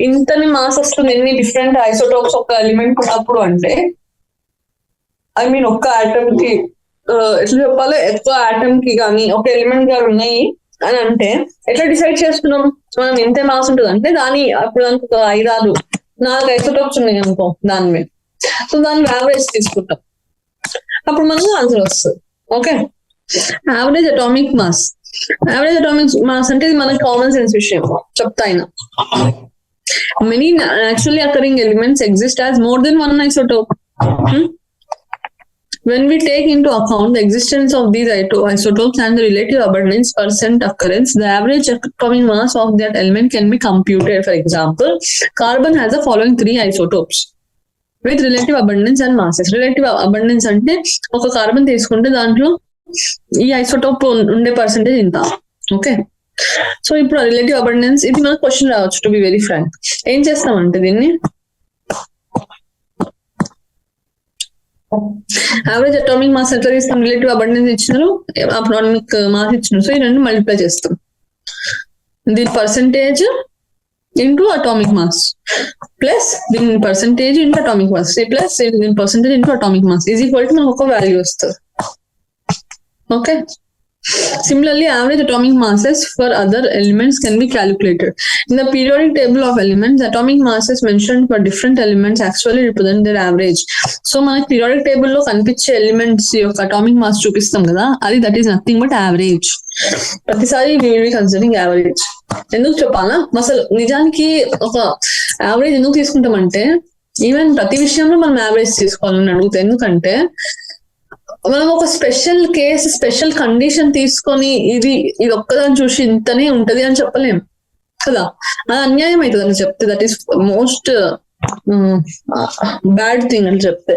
ఇంతని మాస్ వస్తుంది, ఎన్ని డిఫరెంట్ ఐసోటోప్స్ ఒక ఎలిమెంట్ ఉన్నప్పుడు అంటే, ఐ మీన్ ఒక్క ఆటమ్ కి ఎట్లా చెప్పాలి, ఎక్కువ ఆటమ్ కి కానీ ఒక ఎలిమెంట్ గా ఉన్నాయి అని అంటే ఎట్లా డిసైడ్ చేస్తున్నాం మనం ఇంతే మాస్ ఉంటుంది అంటే, అప్పుడు దానికి ఒక 4 ఐసోటోప్స్ ఉన్నాయి అనుకో దాని మీద. సో దాని యావరేజ్ తీసుకుంటాం, అప్పుడు మనకు ఆన్సర్ వస్తుంది. Okay, average atomic mass. Average atomic mass అంటే ఇది మనకు కామన్ సెన్స్ విషయం చెప్తా అయినా. Many naturally occurring elements exist as more than one isotope. When we take into account the existence of these isotopes and the relative abundance percent occurrence, the average atomic mass of that element can be computed. For example, carbon has the following 3 isotopes with relative abundance and masses. Relative abundance అంటే ఒక carbon తీసుకుంటే దాంట్లో ఈ isotope ఉండే percentage ఇంత. Okay, so ఇప్పుడు relative abundance ఇది మనకు క్వశ్చన్ రావచ్చు. టు బి వెరీ ఫ్రాంక్, ఏం చేస్తామంటే దీన్ని యావరేజ్ అటామిక్ మాస్ ఎట్లా తీస్తాం? రిలేటివ్ అబండెన్స్ ఇచ్చినారు, అటామిక్ మాస్ ఇచ్చినారు, సో ఈ రెండు మల్టిప్లై చేస్తాం. దీని percentage into atomic mass plus దీని percentage into atomic mass plus దీని percentage into atomic mass is equal to మనకు ఒక వాల్యూ వస్తుంది. Okay, similarly, average atomic masses for other elements can be calculated. In the periodic table of elements, atomic masses mentioned for different elements actually represent their average. So, మనకి periodic table లో కనిపించే elements యొక్క atomic mass చూపిస్తాం కదా, అది that is nothing but average. ప్రతిసారి we will be considering average. ఎందుకు చెప్పాలా? అసలు నిజానికి ఒక యావరేజ్ ఎందుకు తీసుకుంటామంటే, ఈవెన్ ప్రతి విషయంలో మనం యావరేజ్ తీసుకోవాలని అడుగుతాం. ఎందుకంటే మనం ఒక స్పెషల్ కేసు, స్పెషల్ కండిషన్ తీసుకొని ఇది ఒక్కదాన్ని చూసి ఇంతనే ఉంటది అని చెప్పలేం కదా, అది అన్యాయం అవుతుంది అని చెప్తే. That is most bad thing అని చెప్తే.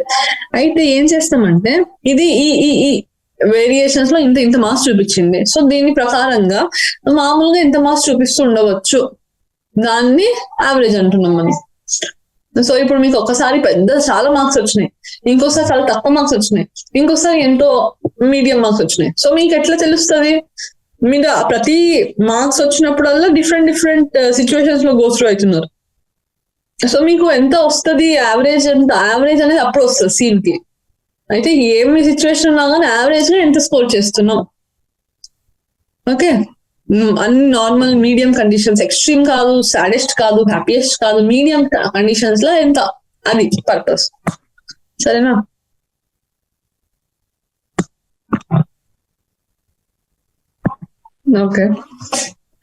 అయితే ఏం చేస్తామంటే ఇది ఈ వేరియేషన్స్ లో ఇంత మాస్ చూపించింది, సో దీని ప్రకారంగా మామూలుగా ఎంత మాస్ చూపిస్తూ ఉండవచ్చు, దాన్ని యావరేజ్ అంటున్నాం మనం. సో ఇప్పుడు మీకు ఒకసారి చాలా మార్క్స్ వచ్చినాయి, ఇంకోసారి చాలా తక్కువ మార్క్స్ వచ్చినాయి, ఇంకోసారి ఎంతో మీడియం మార్క్స్ వచ్చినాయి. సో మీకు ఎట్లా తెలుస్తుంది? మీరు ప్రతి మార్క్స్ వచ్చినప్పుడల్లా డిఫరెంట్ సిచ్యువేషన్స్ లో గో త్రూ అవుతున్నారు. సో మీకు ఎంత వస్తుంది యావరేజ్, యావరేజ్ అనేది అప్పుడు వస్తుంది సీన్ కి. అయితే ఏమి సిచ్యువేషన్ ఉన్నా కానీ యావరేజ్ గా ఎంత స్కోర్ చేస్తున్నాం. ఓకే, అన్ని నార్మల్ మీడియం కండిషన్స్, ఎక్స్ట్రీమ్ కాదు, సాడెస్ట్ కాదు, హ్యాపీయెస్ట్ కాదు, మీడియం కండిషన్స్ లో ఎంత, అది పర్పస్. సరేనా? ఓకే,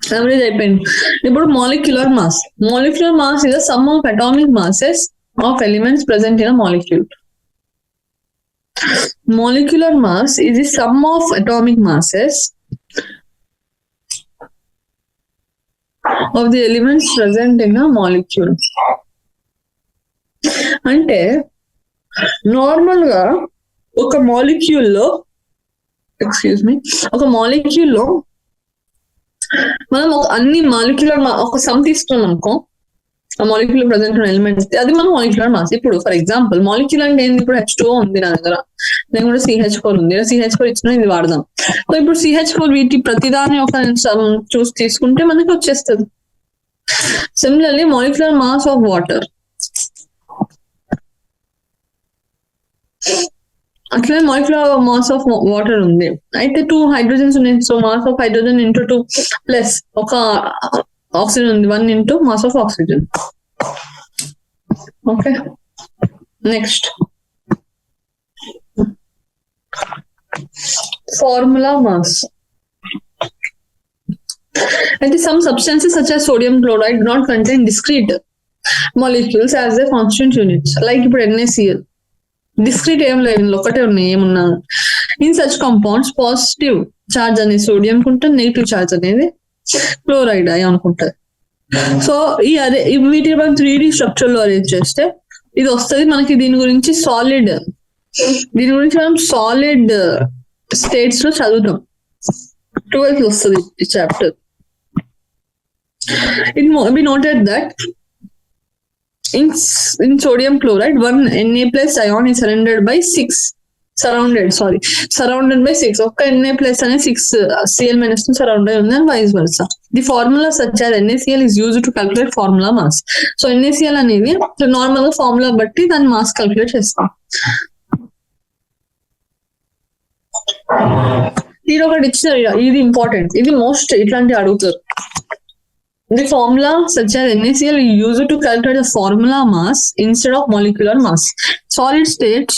యావరేజ్ అయిపోయింది. ఇప్పుడు molecular mass. Molecular mass is the sum of atomic masses of elements present in a molecule. Molecular mass is the sum of atomic masses of the elements present in a molecule. అంటే normal గా ఒక molecule లో మనం అన్ని molecular ఒక some తీసుకున్నాం అనుకో, ఆ మాలిక్యూల్ ప్రెసెంట్ ఉన్న ఎలిమెంట్స్, అది మనం మాలిక్యులర్ మాస్. ఇప్పుడు ఫర్ ఎగ్జాంపుల్ మాలిక్యూల్ అంటే ఏంది? ఇప్పుడు H2O ఉంది నా దగ్గర, నేను కూడా CH4 ఉంది, CH4 ఇచ్చిన ఇది వాడదాం. సో ఇప్పుడు CH4 వీటి ప్రతిదాని ఒక చూసి తీసుకుంటే మనకి వచ్చేస్తుంది. Similarly molecular mass of water, అట్లనే మాలిక్యులర్ మాస్ ఆఫ్ వాటర్ ఉంది. అయితే 2 హైడ్రోజన్స్ ఉన్నాయి, so mass of hydrogen into 2 plus ఒక ఆక్సిజన్ ఉంది, 1 into mass of oxygen. Okay, next Formula mass. And some substances such as sodium chloride do not contain discrete molecules as their constituent units, like ఇప్పుడు NaCl. Discrete ఏం లేదు, ఒకటే ఉన్నాయి ఏమున్నా. In such compounds positive charge అనేది sodium ఉంటుంది, negative charge అనేది chloride అయి అనుకుంటది. సో వీటి మనం 3D స్ట్రక్చర్ లో అరేంజ్ చేస్తే ఇది వస్తుంది మనకి. దీని గురించి మనం సాలిడ్ స్టేట్స్ లో చదువుతాం, 12th వస్తుంది ఈ chapter. It be noted that in sodium chloride, one Na plus ion is surrounded by 6. ఒక Na plus అనే 6 Cl minus surrounded ఉంది, and vice versa. The formula such as NaCl is used to calculate formula mass. So NaCl అనేది normal గా formula బట్టి దాని mass calculate చేస్తాం. ఇది ఒకటి ఇచ్చిన, ఇది ఇంపార్టెంట్, ఇది మోస్ట్ ఇట్లాంటి అడుగుతారు. The formula such as NaCl is used to calculate the formula mass instead of molecular mass. Solid state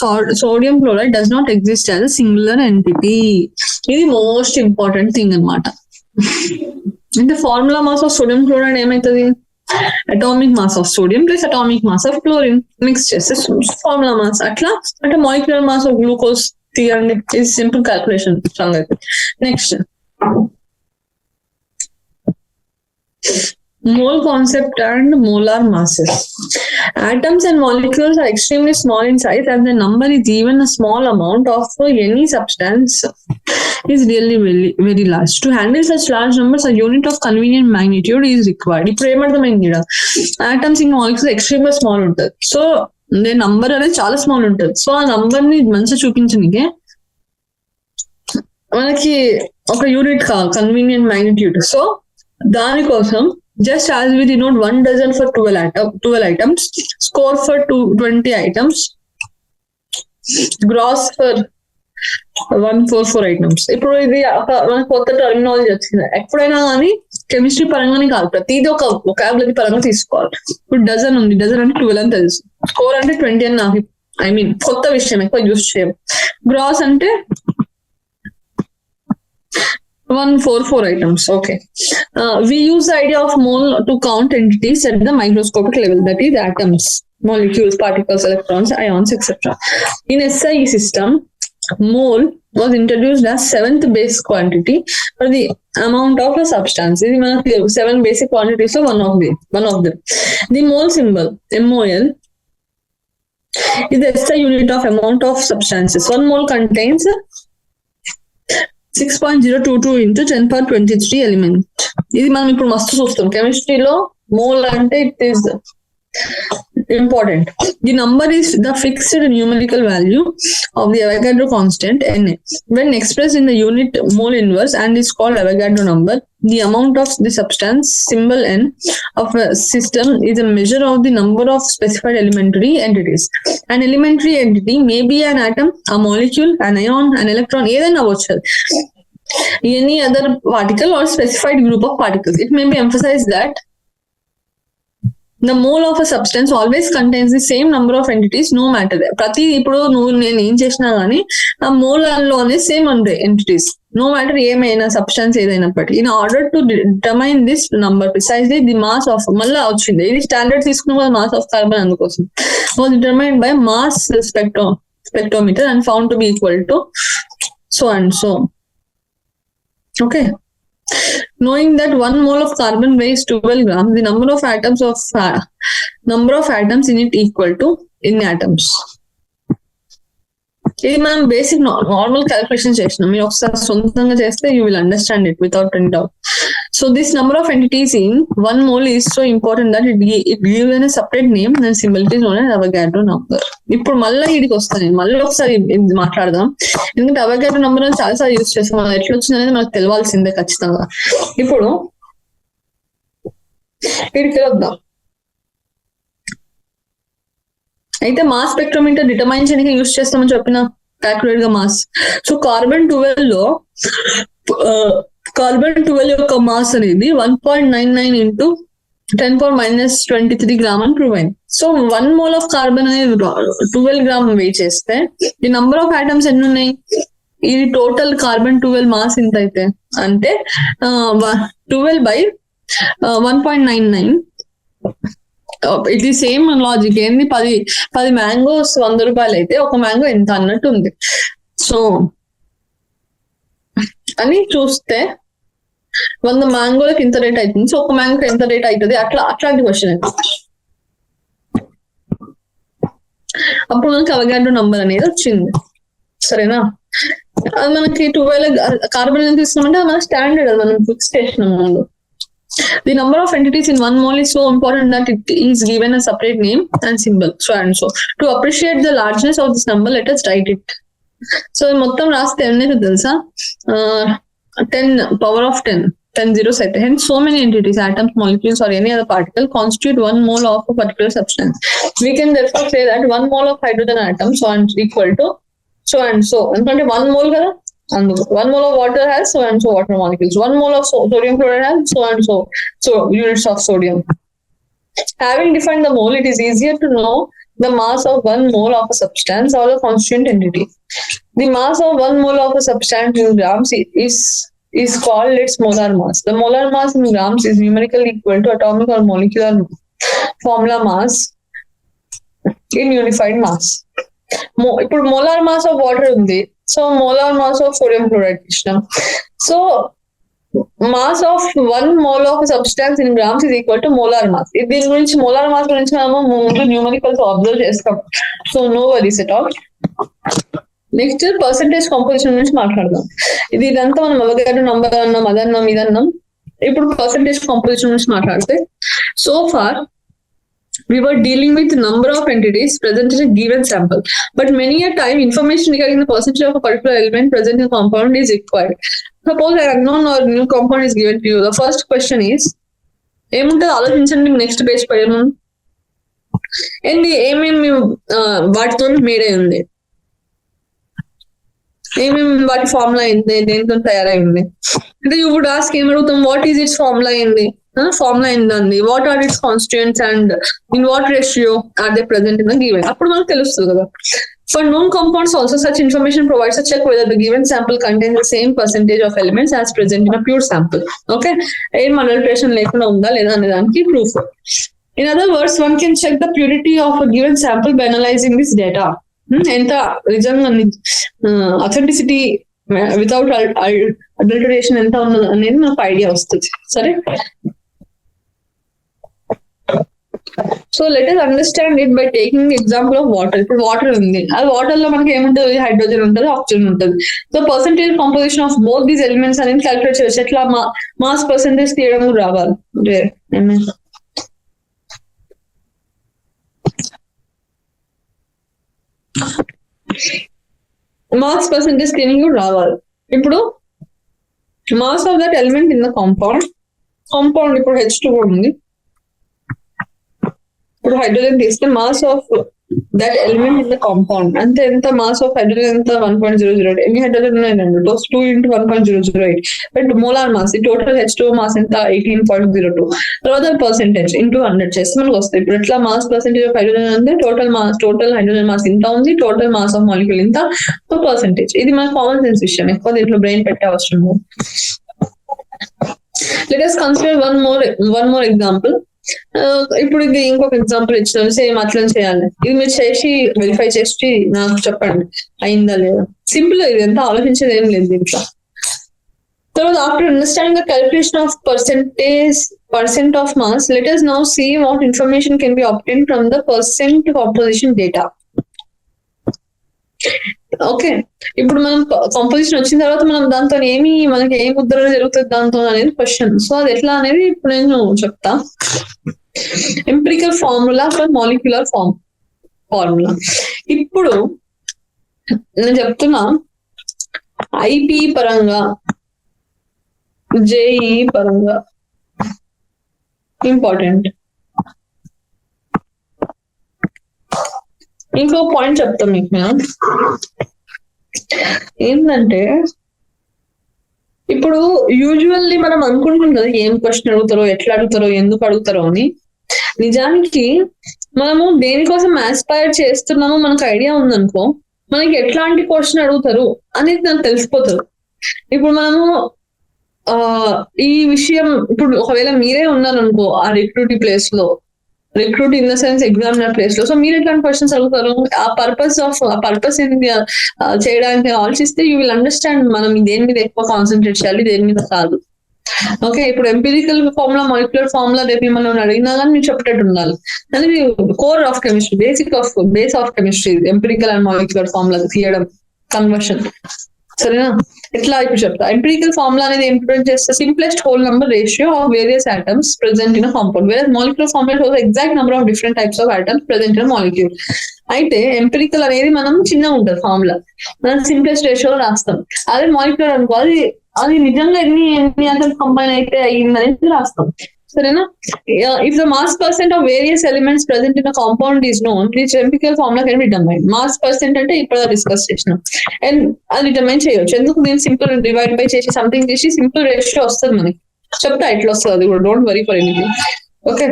sodium chloride does not exist as a singular entity. ఇది most important thing అన్నమాట. అంటే formula mass of sodium chloride ఏమైతుంది, atomic mass of sodium plus atomic mass of chlorine mix చేస్తే formula mass. అట్లా అంటే molecular mass of glucose తీయండి, ఇది simple calculation సంగతి. Next mole concept and molar masses. Atoms and molecules are extremely small in size, and the number is even a small amount of any substance is really very, very large. To handle such large numbers, a unit of convenient magnitude is required. ఇప్పుడు ఏమర్థమైంది, atoms ఇంకా molecules ఎక్స్ట్రీమ్గా small ఉంటుంది. So number అనేది చాలా small ఉంటుంది. So ఆ number ని మంచిగా చూపించడానికి మనకి ఒక యూనిట్ కావాలి, కన్వీనియంట్ మాగ్నిట్యూడ్. సో దానికోసం just as we denote 1 dozen for 12 items, score for 20 items, gross for 144 items. ఇప్పుడు ఇది మనకు కొత్త టర్మినాలజీ వచ్చింది. ఎప్పుడైనా కానీ కెమిస్ట్రీ పరంగానే కాదు, ప్రతిదీ ఒక వొకాబులరీ పరంగా తీసుకోవాలి. ఇప్పుడు డజన్ ఉంది, డజన్ అంటే 12 అని తెలుసు, స్కోర్ అంటే 20 అని నాకు కొత్త విషయం, ఎక్కువ యూస్ చేయం. గ్రాస్ అంటే 144 items. Okay. We use the idea of mole to count entities at the microscopic level, that is atoms, molecules, particles, electrons, ions, etc. In SI system, mole was introduced as 7th base quantity for the amount of a substance. This is 7 basic quantities, so one of them. The mole symbol, MOL, is the SI unit of amount of substances. 1 mole contains 6.022 into 10^23 element. ఇది మనం ఇప్పుడు మస్తు చూస్తాం కెమిస్ట్రీలో. Mole అంటే it is important. The number is the fixed numerical value of the Avogadro constant Na. When expressed in the unit mole inverse and is called Avogadro number, the amount of the substance, symbol N, of a system is a measure of the number of specified elementary entities. An elementary entity may be an atom, a molecule, an ion, an electron, ఏదైనా అవ్వచ్చు, any other particle or specified group of particles. It may be emphasized that the mole of a substance always contains the same number of entities, no matter. ప్రతి ఇప్పుడు నేను ఏం చేసినా గానీ ఆ mole లోనే సేమ్ ఉంటాయి ఎంటిటీస్, నో మ్యాటర్ ఏమైనా సబ్స్టెన్స్ ఏదైనప్పటికీ. In order to determine this number precisely the mass of, మళ్ళీ వచ్చింది ఇది స్టాండర్డ్ తీసుకున్న మాస్ ఆఫ్ కార్బన్, అందుకోసం was determined by mass spectrometer and found to be equal to so and so. Okay. Knowing that 1 mole of carbon weighs 12 grams, the number of atoms in it equal to in atoms. ఇది మనం basic normal calculation చేసినాం, మీరు ఒకసారి సొంతంగా చేస్తే you will understand it without any doubt. So this number of entities in 1 mole is so important that it gives a separate name and symbol. It is known as Avogadro number. ఇప్పుడు మళ్ళీ వీడికి వస్తాను, మళ్ళీ ఒకసారి మాట్లాడదాం, ఎందుకంటే Avogadro number అని చాలాసార్లు యూజ్ చేస్తాం, అది ఎట్లా వచ్చింది అనేది మనకు తెలియాల్సిందే ఖచ్చితంగా. ఇప్పుడు వీడికి వద్దాం. అయితే మాస్ స్పెక్ట్రోమీటర్ డిటర్మైన్ చేయడానికి యూజ్ చేస్తామని చెప్పిన క్యాల్కులేట్ గా మాస్. సో కార్బన్ 12 యొక్క మాస్ అనేది 1.99 into 10⁻⁻23 గ్రామ్ అని ప్రూవ్ అయింది. సో 1 మోల్ ఆఫ్ కార్బన్ అనేది 12 గ్రామ్ వెయిట్ చేస్తే ఈ నంబర్ ఆఫ్ ఐటమ్స్ ఎన్ని ఉన్నాయి, ఇది టోటల్ కార్బన్ 12 మాస్ ఎంత అయితే అంటే 12/1.99. ఇది సేమ్ లాజిక్ ఏంది, 10 మ్యాంగోస్ 100 రూపాయలు అయితే ఒక మ్యాంగో ఎంత అన్నట్టు ఉంది. సో అని చూస్తే 100 మ్యాంగోలకు ఇంత రేట్ అవుతుంది, సో ఒక మ్యాంగోకి ఎంత రేట్ అవుతుంది, అట్లాంటి క్వశ్చన్. అప్పుడు మనకి అవగాడ్రో నంబర్ అనేది వచ్చింది. సరేనా, అది మనకి 12 కార్బన్ ఎంత తీసుకున్నామంటే అది మన స్టాండర్డ్, అది మనం ఫిక్స్ చేసిన ముందు. The number of entities in 1 mole is so important that it is given a separate name and symbol, so and so. To appreciate the largeness of this number, let us write it. So మొత్తం రాస్తే ఎన్నైతే తెలుసా, 10 power of 10 zeros అయితే. Hence so many entities, atoms, molecules or any other particle constitute 1 mole of a particular substance. We can therefore say that 1 mole of hydrogen atom so and equal to so and so. ఎందుకంటే 1 mole కదా, అందుకు 1 mole of water has so and so water molecules, 1 mole of sodium chloride has so and so units of sodium. Having defined the mole, it is easier to know the mass of 1 mole of a substance or a constituent entity. The mass of 1 mole of a substance in grams is called its molar mass. The molar mass in grams is numerically equal to atomic or molecular formula mass in unified mass. ఇప్పుడు molar mass of water ఉంది, so molar mass of sodium chloride ఇష్టం. So mass of 1 mole of substance in grams is equal to molar mass. దీని గురించి molar mass గురించి మనము ముందు numericals observe చేస్తాం, so no worries at all. Next percentage composition గురించి మాట్లాడదాం. ఇదంతా మనం అవగాడ్రో నంబర్ అన్నాం, అదన్నాం, ఇదన్నాం. ఇప్పుడు పర్సెంటేజ్ కాంపోజిషన్ గురించి మాట్లాడితే, so far we were dealing with number of entities present in a given sample, but many a time information regarding the percentage of a particular element present in a compound is required. Suppose an unknown or new compound is given to you. The first question is, ఏముంటుంది ఆలోచించండి, next page పైన ఏంది, ఏమేమి వాటితో made అయి ఉంది, ఏమేమి వాటి ఫార్ములా అయింది, దేనితో తయారై ఉంది అంటే యూ వుడ్ ఆస్క్, ఏమడుగుతాం, వాట్ ఈస్ ఇట్స్ ఫార్ములా అయింది, ఫార్ములా ఏందండి, what are its constituents and in what ratio are they present in the given. అప్పుడు మనకు తెలుస్తుంది కదా. For known compounds also, such information provides a check whether the given sample contains the same percentage of elements as present in a pure sample. Okay, ఏం adulteration లేకుండా ఉందా లేదా అనే దానికి proof. In other words, one can check the purity of a given sample by analyzing this data. ఎంత నిజంగా authenticity without adulteration ఎంత ఉన్నది అనేది మనకు ఐడియా వస్తుంది. సరే, so let us understand it by taking example of water. ఇప్పుడు water ఉంది, అది వాటర్ లో మనకి ఏముంటుంది, హైడ్రోజన్ ఉంటుంది, ఆక్సిజన్ ఉంటుంది. So percentage composition of both these elements అనేది క్యాలిక్యులేట్ చేయొచ్చు. ఎట్లా, మాస్ పర్సెంటేజ్ తీయడం రావాలి, మాస్ పర్సెంటేజ్ తీయడం రావాలి. ఇప్పుడు mass of that element in the compound ఇప్పుడు H2O ఉంది, ఇప్పుడు హైడ్రోజన్ తీస్తే mass of that element in the compound అంటే ఎంత, మాస్ ఆఫ్ హైడ్రోజన్ ఎంత 1.008. ఎన్ని హైడ్రోజన్ ఉన్నాయి, 2 into 1.008. But molar mass, total H2O mass ఎంత 18.02. తర్వాత పర్సెంటేజ్ ఇంటూ 100 చేస్తే మనకు వస్తుంది. ఇప్పుడు ఎట్లా, మాస్ పర్సెంటేజ్ ఆఫ్ హైడ్రోజన్ అంటే టోటల్ హైడ్రోజన్ మాస్ ఇంత ఉంది, టోటల్ మాస్ ఆఫ్ మాలిక్యూల్ ఇంత, పర్సెంటేజ్. ఇది మన కామన్ సెన్స్ విషయం, ఎక్కువ దీంట్లో బ్రెయిన్ పెట్టే అవసరం లేదు. Let us consider one more example. ఇప్పుడు ఇది ఇంకొక ఎగ్జాంపుల్ ఇచ్చిన, సేమ్ అట్లా చేయాలి. ఇది మీరు చేసి వెరిఫై చేసి నాకు చెప్పండి అయిందా లేదా. సింపుల్, ఇది ఎంత ఆలోచించేది ఏం లేదు దీంట్లో. తర్వాత after understanding the calculation of percent of mass, let us now see what information can be obtained from the percent composition data. Okay, ఇప్పుడు మనం కాంపోజిషన్ వచ్చిన తర్వాత మనం దాంతో మనకి ఏం ఉద్ధరణ జరుగుతుంది దాంతో అనేది క్వశ్చన్. సో అది ఎట్లా అనేది ఇప్పుడు నేను చెప్తా. Empirical formula for molecular formula. ఇప్పుడు నేను చెప్తున్నా, ఐపీ పరంగా, జేఈ పరంగా ఇంపార్టెంట్. ఇంకో పాయింట్ చెప్తాం మీకు నేను, ఏంటంటే ఇప్పుడు యూజువల్లీ మనం అనుకుంటాం కదా ఏం క్వశ్చన్ అడుగుతారో, ఎట్లా అడుగుతారో, ఎందుకు అడుగుతారో అని. నిజానికి మనము దేనికోసం ఆస్పైర్ చేస్తున్నామో మనకు ఐడియా ఉందనుకో, మనకి ఎట్లాంటి క్వశ్చన్ అడుగుతారు అనేది నాకు తెలిసిపోతుంది. ఇప్పుడు మనము ఈ విషయం ఇప్పుడు ఒకవేళ మీరే ఉన్నారనుకో ఆ రిక్రూటింగ్ ప్లేస్ లో, recruit in the sense examiner place లో, సో మీరు ఎట్లాంటి క్వశ్చన్స్ అడుగుతారు, ఆ పర్పస్ ఏంటి చేయడానికి ఆలోచిస్తే యూ విల్ అండర్స్టాండ్ మనం దేని మీద ఎక్కువ కాన్సన్ట్రేట్ చేయాలి, దేని మీద కాదు. ఓకే, ఇప్పుడు ఎంపిరికల్ ఫార్ములా, మాలిక్యులర్ ఫార్ములా రేపు మనం అడిగినా కానీ మీరు చెప్పేటట్టు ఉండాలి. అది core of chemistry, base of chemistry, empirical and molecular formula తీయడం, కన్వర్షన్. సరేనా? ఎట్లా ఇప్పుడు చెప్తా. ఎంపిరికల్ ఫార్ములా అనేది ఇంప్లిమెంట్ చేస్తే simplest whole number ratio of various atoms present in compound, వేరే molecular formula exact number of different types of atoms present in molecule. అయితే empirical అనేది మనం చిన్నగా ఉంటుంది ఫార్ములా, మనం సింప్లెస్ట్ రేషియో రాస్తాం. అదే మాలిక్యులర్ అనుకో అది నిజంగా ఎన్ని ఆటమ్స్ కంబైన్ అయితే అయ్యింది అనేది రాస్తాం. సరేనా? If the mass percent of various elements present in compound is known, this empirical formula can be determine. Mass percent అంటే ఇప్పుడు డిస్కస్ చేసినాం, అండ్ అది డిటర్మైన్ చేయొచ్చు. ఎందుకు? దీన్ని సింపుల్ డివైడ్ బై చేసి సంథింగ్ చేసి సింపుల్ రేషియో వస్తుంది మనకి. చెప్తా ఎట్లా వస్తుంది అది కూడా, don't worry for anything. Okay,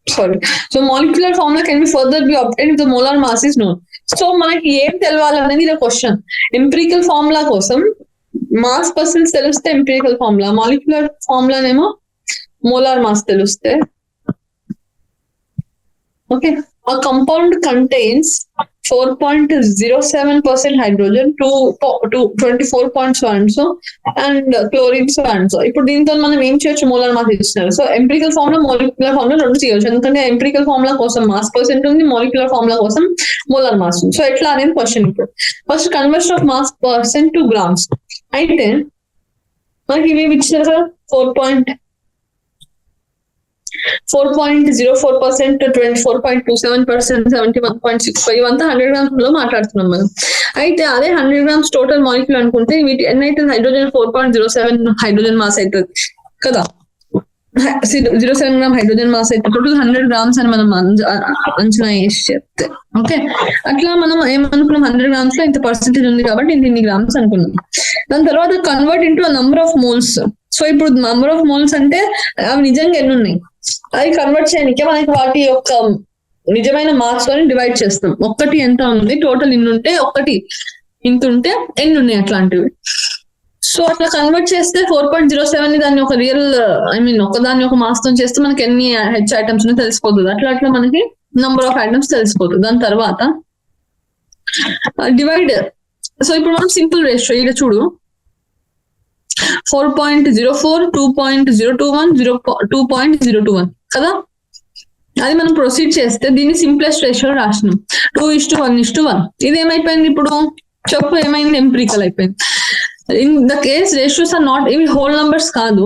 sorry. So molecular formula can be further be obtained if the molar mass is known. So మనకి ఏం తెలవాలనేది ఇది క్వశ్చన్. ఎంపిరికల్ ఫార్ములా కోసం మాస్ పర్సెంట్ తెలిస్తే ఎంపిరికల్ ఫార్ములా, మాలిక్యులర్ ఫార్ములానేమో మోలార్ మాస్ తెలిస్తే. Okay, a compound contains 4.07% hydrogen, 24 so and chlorine so and so. ఇప్పుడు దీంతో మనం ఏం చేయొచ్చు, మోలార్ మాస్ ఇస్తున్నారు. So empirical formula, molecular formula రెండు చేయొచ్చు, ఎందుకంటే ఎంపిరికల్ ఫార్ములా కోసం మాస్ పర్సెంట్ ఉంది, మాలిక్యులర్ ఫార్ములా కోసం మోలార్ మాస్ ఉంది. సో ఎట్లా అనేది క్వశ్చన్. ఇప్పుడు first conversion of mass percent to grams. అయితే మనకి ఇవి ఇచ్చారు కదా, 4.04%, 24.27%, 71.65, ఇవంతా 100 grams లో మాట్లాడుతున్నాం మనం. అయితే అదే 100 grams టోటల్ మాలిక్యూల్ అనుకుంటే వీటి ఎన్ని అయితే హైడ్రోజన్ 4.07 హైడ్రోజన్ మాస్ అవుతుంది కదా, 0.07 గ్రామ్ హైడ్రోజన్ మాస్ అయితే టోటల్ 100 grams అని మనం అంచనా వేసి చెప్తే. ఓకే, అట్లా మనం ఏమనుకున్నాం, 100 grams లో ఇంత పర్సెంటేజ్ ఉంది కాబట్టి ఇన్ని గ్రామ్స్ అనుకున్నాం. దాని తర్వాత convert into number of moles. So ఇప్పుడు నంబర్ ఆఫ్ మోల్స్ అంటే అవి నిజంగా ఎన్ని ఉన్నాయి అది కన్వర్ట్ చేయడానికి మనకి వాటి యొక్క నిజమైన మార్క్స్ తో డివైడ్ చేస్తాం. ఒక్కటి ఎంత ఉంది, టోటల్ ఇన్ని ఉంటే ఒకటి ఇంత ఉంటే ఎన్ని ఉన్నాయి అట్లాంటివి. సో అట్లా కన్వర్ట్ చేస్తే 4.07 దాన్ని ఒక రియల్ ఒకదాన్ని ఒక మాస్ తో చేస్తే మనకి ఎన్ని హెచ్ ఐటమ్స్ ఉన్నాయో తెలిసిపోతుంది. అట్లా మనకి నంబర్ ఆఫ్ ఐటమ్స్ తెలిసిపోతుంది. దాని తర్వాత డివైడ్. సో ఇప్పుడు మనం సింపుల్ రేషియో ఇక్కడ చూడు, 4.04, 2.021, 2.021 కదా. అది మనం ప్రొసీడ్ చేస్తే దీన్ని సింప్లెస్ట్ రేషియో రాసినాం, 2:1:1. ఇది ఏమైపోయింది ఇప్పుడు చెప్పు, ఏమైంది? ఎంపిరికల్ అయిపోయింది. In the case ratios are not, ఇవి హోల్ నంబర్స్ కాదు,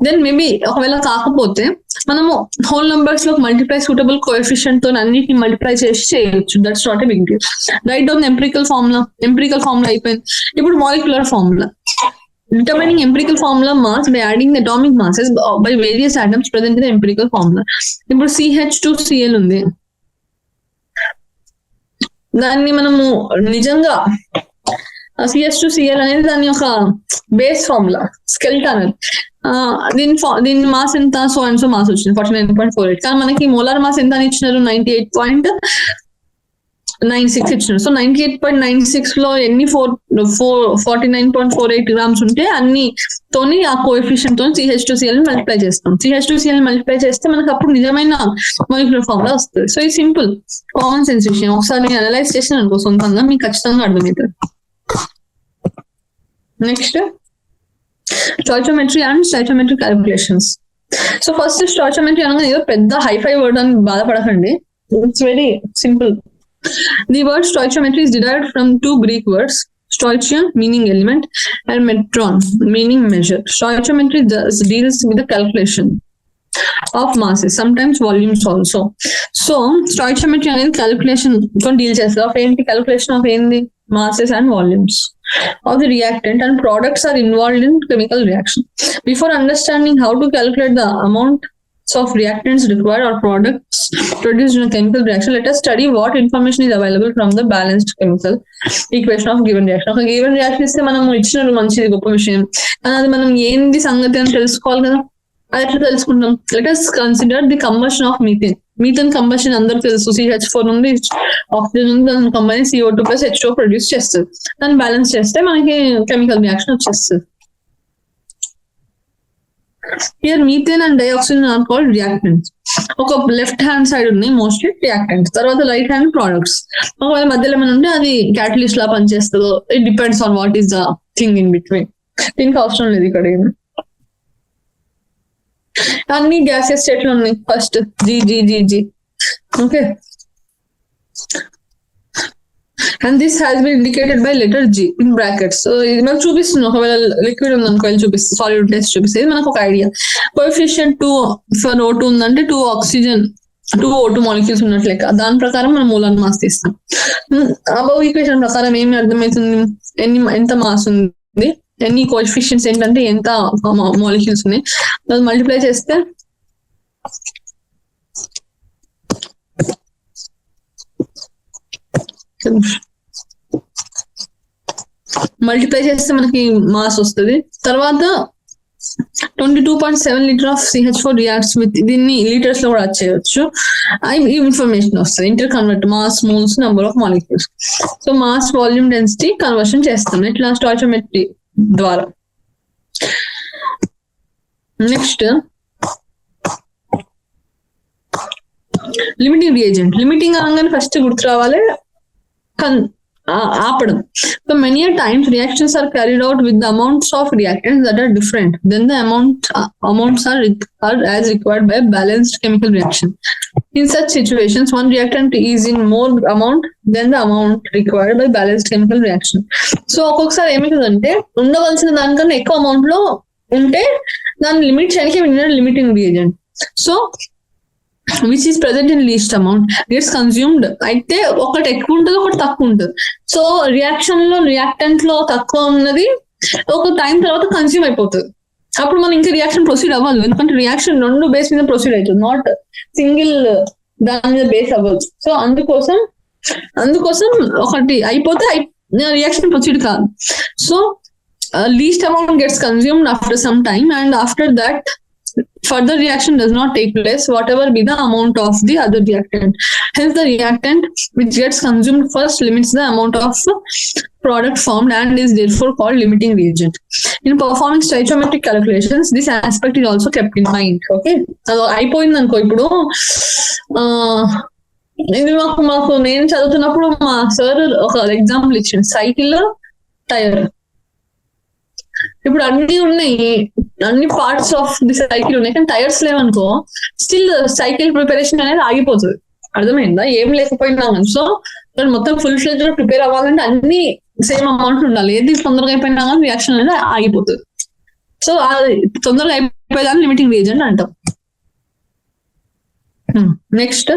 దెన్ మేబీ ఒకవేళ కాకపోతే మనము హోల్ నంబర్స్ లో మల్టిప్లై సూటబుల్ కోఎఫిషియంట్ తో అన్నిటిని మల్టిప్లై చేసి చేయొచ్చు. That's not a big deal. Right down empirical formula అయిపోయింది. ఇప్పుడు molecular formula, determining empirical formula mass by adding the atomic masses by various atoms present in the empirical formula. ఇప్పుడు CH2Cl ఉంది, దాన్ని మనము నిజంగా CH2Cl అనేది దాని యొక్క బేస్ ఫార్ములా, స్కెల్టన్. దీని మాస్ ఎంత, సో అండ్ సో మాస్ వచ్చింది 49.48. కానీ మనకి మోలార్ మాస్ ఎంత అని ఇచ్చినారు, 98.96 ఇచ్చినారు. సో 98.96 లో ఎన్ని 49.48 grams ఉంటే అన్ని తోని ఆ కోఎఫిషియంట్ తో CH2Cl మల్టిప్లై చేస్తాం. CH2Cl మల్టిప్లై చేస్తే మనకు అప్పుడు నిజమైన మాలిక్యులర్ ఫార్ములా వస్తుంది. సో ఇది సింపుల్ కామన్ సెన్స్ విషయం. ఒకసారి నేను అనలైజ్ చేసాను అనుకో సొంతంగా, మీకు ఖచ్చితంగా అర్థమవుతుంది. Next stoichiometry and stoichiometry calculations. So first stoichiometry అనగా ఏదో పెద్ద హైఫై వర్డ్ అని బాధపడకండి, it's very simple. The word stoichiometry is derived from two Greek words, stoichion meaning element and metron meaning measure. Stoichiometry deals with the calculation of masses, sometimes volumes also. So stoichiometry అనేది calculation తో deal చేస్తుంది. Of ఏంటి? calculation of ఏంటి? masses and volumes of the reactant and products are involved in chemical reaction. Before understanding how to calculate the amount of reactants required or products produced in a chemical reaction, let us study what information is available from the balanced chemical equation of given reaction. ఒక given reaction ఇస్తే మనం ఇచ్చిన మంచిది గొప్ప విషయం, కానీ అది మనం ఏంది సంగతి అని తెలుసుకోవాలి కదా. అది ఎట్లా తెలుసుకుంటాం? Let us consider the combustion of methane. Methane combustion అందరికి తెలుసు, CH4 నుండి ఆక్సిజన్ ఉంది, దాని combine CO2 plus H2 produce చేస్తుంది. దాన్ని బ్యాలెన్స్ చేస్తే మనకి కెమికల్ రియాక్షన్ వచ్చేస్తుంది. Here methane and dioxygen are called reactants. ఒక లెఫ్ట్ హ్యాండ్ సైడ్ ఉన్నాయి మోస్ట్లీ రియాక్టెంట్స్, తర్వాత రైట్ హ్యాండ్ ప్రొడక్ట్స్. ఒకవేళ మధ్యలో ఏమైనా ఉంటే అది క్యాటలిస్ట్ లా పనిచేస్తుందో, it depends on what is the thing in between. దీనికి అవసరం లేదు ఇక్కడ ఏమి. అన్ని గ్యాసెస్ ఎట్లా ఉన్నాయి? ఫస్ట్ జీ. Okay, and this has been indicated by letter G in brackets. So ఇది మనకు చూపిస్తుంది, ఒకవేళ లిక్విడ్ ఉంది అనుకో చూపిస్తుంది, సాలిడ్ టెస్ట్ చూపిస్తుంది. ఇది మనకు ఒక ఐడియా. కోఎఫిషియంట్ 2 ఫర్ O2 ఉందంటే 2 ఆక్సిజన్ 2 O2 మాలిక్యూల్స్ ఉన్నట్లు లెక్క. దాని ప్రకారం మనం మోలార్ మాస్ తీస్తాం. అబౌవ్ ఈక్వేషన్ ప్రకారం ఏమి అర్థమవుతుంది? ఎంత మాస్ ఉంది, ఎన్ని కోఎఫిషియన్స్ ఏంటంటే ఎంత మాలిక్యూల్స్ ఉన్నాయి, అది మల్టిప్లై చేస్తే మనకి మాస్ వస్తుంది. తర్వాత 22.7 litre of CH4 reacts with, దీన్ని లీటర్స్ లో కూడా చేయవచ్చు. ఈ ఇన్ఫర్మేషన్ వస్తుంది. Inter convert mass, moles, number of molecules. So mass, volume, density conversion చేస్తాం ఇట్లా స్టాయిచియోమెట్రీ ద్వారా. Next limiting reagent. లిమిటింగ్ అనగానే ఫస్ట్ గుర్తు రావాలి ఆపడం. So many a times reactions are carried out with the amounts of reactants that are different. Then the amounts are as required by a balanced chemical reaction. In such situations, one reactant is in more amount than the amount required by balanced chemical reaction. So ఒక్కొక్కసారి ఏమవుతుందంటే ఉండవలసిన దానికన్నా ఎక్కువ amount లో ఉంటే దాన్ని limit చేయడానికి limiting reagent. So which is present in least amount gets consumed. అయితే ఒకటి ఎక్కువ ఉంటుంది, ఒకటి తక్కువ ఉంటుంది. సో రియాక్షన్ లో రియాక్టెంట్ లో తక్కువ ఉన్నది ఒక టైం తర్వాత కన్స్యూమ్ అయిపోతుంది. అప్పుడు మనం ఇంకా రియాక్షన్ ప్రొసీడ్ అవ్వదు, ఎందుకంటే రియాక్షన్ 2 బేస్ మీద ప్రొసీడ్ అవుతుంది, నాట్ సింగిల్ దాని మీద బేస్ అవ్వదు. సో అందుకోసం ఒకటి అయిపోతే రియాక్షన్ ప్రొసీడ్ కాదు. So least amount gets consumed after some time, and after that further reaction does not take place, whatever be the amount of the other reactant. Hence the reactant which gets consumed first limits the amount of product formed and is therefore called limiting reagent. In performing stoichiometric calculations, this aspect is also kept in mind. Okay, అయిపోయింది అనుకో. ఇప్పుడు ఇది మాకు నేను చదువుతున్నప్పుడు మా sir ఒక example ఇచ్చింది, సైకిల్ టైర్. ఇప్పుడు అన్ని ఉన్నాయి, అన్ని పార్ట్స్ ఆఫ్ ది సైకిల్ ఉన్నాయి, కానీ టైర్స్ లేవనుకో స్టిల్ సైకిల్ ప్రిపరేషన్ అనేది ఆగిపోతుంది. అర్థమైందా? ఏం లేకపోయినా కానీ. సో మొత్తం ఫుల్ ఫ్లెడ్జ్ లో ప్రిపేర్ అవ్వాలంటే అన్ని సేమ్ అమౌంట్ ఉండాలి. ఏది తొందరగా అయిపోయినా కానీ రియాక్షన్ అనేది ఆగిపోతుంది. సో అది తొందరగా అయిపోయేదాన్ని లిమిటింగ్ రియేజెంట్ అంటాం. Next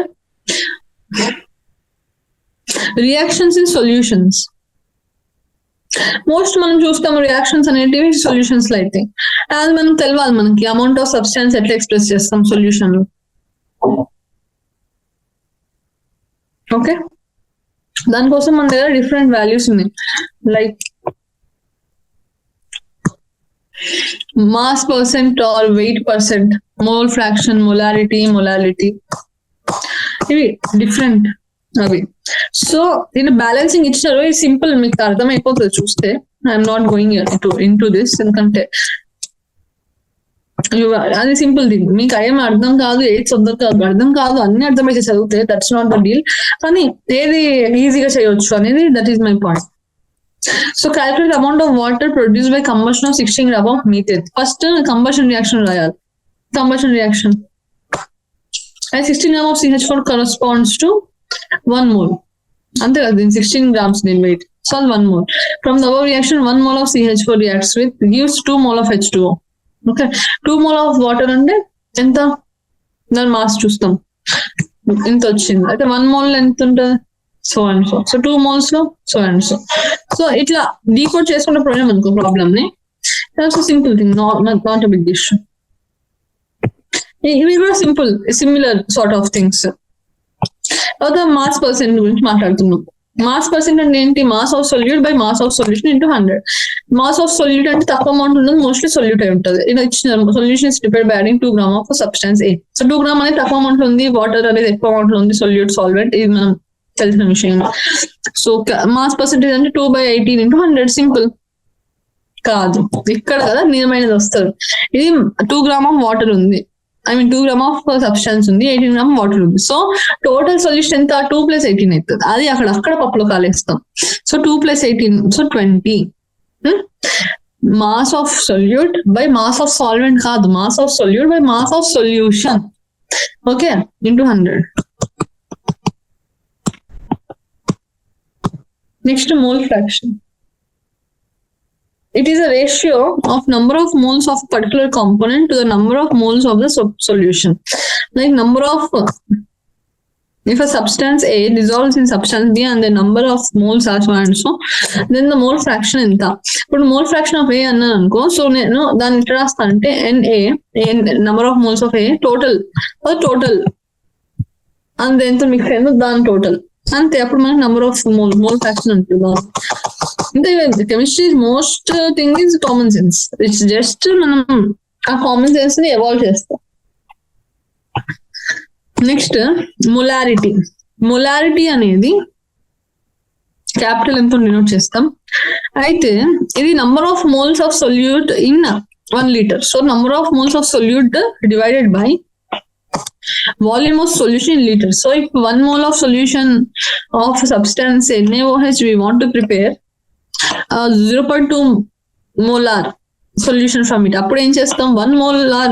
reactions in solutions. Most మనం చూస్తాము రియాక్షన్స్ అనేటివి సొల్యూషన్స్ లో అయితే. అది మనం తెలియాలి, మనకి అమౌంట్ ఆఫ్ సబ్స్టాన్స్ ఎట్లా ఎక్స్ప్రెస్ చేస్తాం సొల్యూషన్ లో. ఓకే, దానికోసం మన దగ్గర డిఫరెంట్ వాల్యూస్ ఉన్నాయి, like mass percent or weight percent, mole fraction, molarity, ఇవి డిఫరెంట్ అవి. సో దీని బ్యాలెన్సింగ్ ఇచ్చినారు, ఇది సింపుల్, మీకు అర్థమైపోతుంది చూస్తే. I'm not going in to this, ఎందుకంటే అది సింపుల్ థింగ్. మీకు ఏం అర్థం కాదు, ఏది అర్థం కాదు అన్ని అర్థమైతే చదివితే దట్స్ నాట్ ద డీల్. కానీ ఏది ఈజీగా చేయొచ్చు అనేది that is my point. So calculate amount of water produce by combustion of 16 grams of methane. First combustion reaction రాయాలి. Combustion reaction 16 grams of CH4 corresponds to 1 mole. అంతే కదా, దీని 16 grams దీని wait. So 1 mole. From the above reaction 1 mole of CH4 reacts with gives 2 mole of H2O. Okay, 2 mole of water అంటే ఎంత, దాని mass చూస్తాం ఇంత వచ్చింది. అయితే 1 mole ఎంత ఉంటుంది, so and so. So 2 moles లో సో అండ్ సో. సో ఇట్లా డీకోడ్ చేసుకుంటే ప్రాబ్లం అనుకో, ప్రాబ్లమ్ ని. Simple thing, not a big issue. ఇవి కూడా సిమిలర్ సార్ట్ ఆఫ్ థింగ్స్. తర్వాత మాస్ పర్సెంట్ గురించి మాట్లాడుతున్నాం. మాస్ పర్సెంట్ అంటే ఏంటి? Mass of solute by mass of solution into 100. Mass of solute అంటే తక్కువ అమౌంట్ ఉన్నది మోస్ట్లీ సొల్యూట్ అయి ఉంటుంది. ఇలా ఇచ్చిన solution is prepared by adding 2 grams of substance A. So 2 grams అనేది తక్కువ అమౌంట్ లో ఉంది, వాటర్ అనేది ఎక్కువ అమౌంట్ లో ఉంది, సొల్యూట్ సాల్వెంట్, ఇది మనం తెలిసిన విషయం. సో మాస్ పర్సెంటేజ్ అంటే 2/18 into 100. సింపుల్ కాదు, ఇక్కడ కదా నిజమైనది వస్తుంది. ఇది 2 grams ఆఫ్ వాటర్ ఉంది, 2 grams ఆఫ్ సబ్స్టెన్స్ ఉంది, 18 grams వాటర్ ఉంది. సో టోటల్ సొల్యూషన్ ఎంత? 2 + 18 అవుతుంది. అది అక్కడ పప్పులో కాలేస్తాం. So 2 + 18, so 20. Mass of solute by mass of solvent కాదు, mass of solute by mass of solution, okay, into 100. Next mole fraction. It is a ratio of number of moles of a particular component to the number of moles of the solution. Like number of, if a substance A dissolves in substance B and the number of moles are so and so, then the mole fraction ఎంత? ఇప్పుడు mole fraction of A అన్నాను అనుకో, so నేను దాన్ని ఎట్లా రాస్తాను అంటే NA, number of moles of A, total and ఎంత మిక్స్ అయిందో దాని టోటల్ అంతే. అప్పుడు మనకి నంబర్ ఆఫ్ మోల్ ఫ్రాక్షన్ ఉంటుంది. అంటే chemistry most thing is common sense. It's just మనం ఆ కామన్ సెన్స్ ని ఎవాల్వ్ చేస్తాం. నెక్స్ట్ మొలారిటీ అనేది క్యాపిటల్ ఎంత డినోట్ చేస్తాం. అయితే ఇది number of moles of solute in 1 liter. So number of moles of solute divided by volume of solution in liters. So if 1 mole of solution of substance NaOH we want to prepare 0.2 molar solution from it, అప్పుడు ఏం చేస్తాం? 1 molar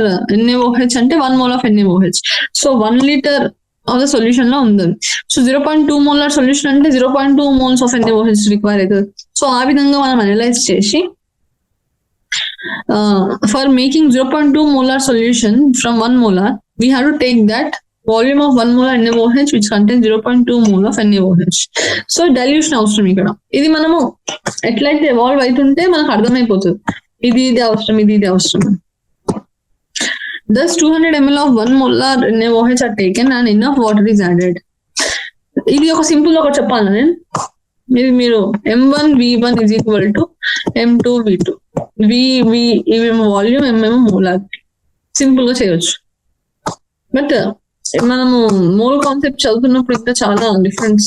NaOH అంటే 1 mole of NaOH. So 1 liter of the solution లో ఉంది. So 0.2 molar solution అంటే 0.2 moles of NaOH require అవుతుంది. So ఆ విధంగా మనం అనలైజ్ చేసి for making 0.2 molar solution from 1 molar, we have to take that volume of 1 molar NaOH which contains 0.2 mole of NaOH. So dilution అవసరం ఇక్కడ. ఇది మనము ఎట్లయితే ఎవాల్వ్ అవుతుంటే మనకు అర్థమైపోతుంది ఇది అవసరం. Thus 200 ml of 1 molar NaOH are taken and enough water is added. ఇది ఒక సింపుల్ ఒకటి చెప్పాలి నేను. ఇది మీరు M1V1 is equal to M2V2, ఇవేమో వాల్యూమ్, M మోలార్. సింపుల్ గా చేయొచ్చు. బట్ మనము మోల్ కాన్సెప్ట్ చదువుతున్నప్పుడు ఇంకా చాలా డిఫరెంట్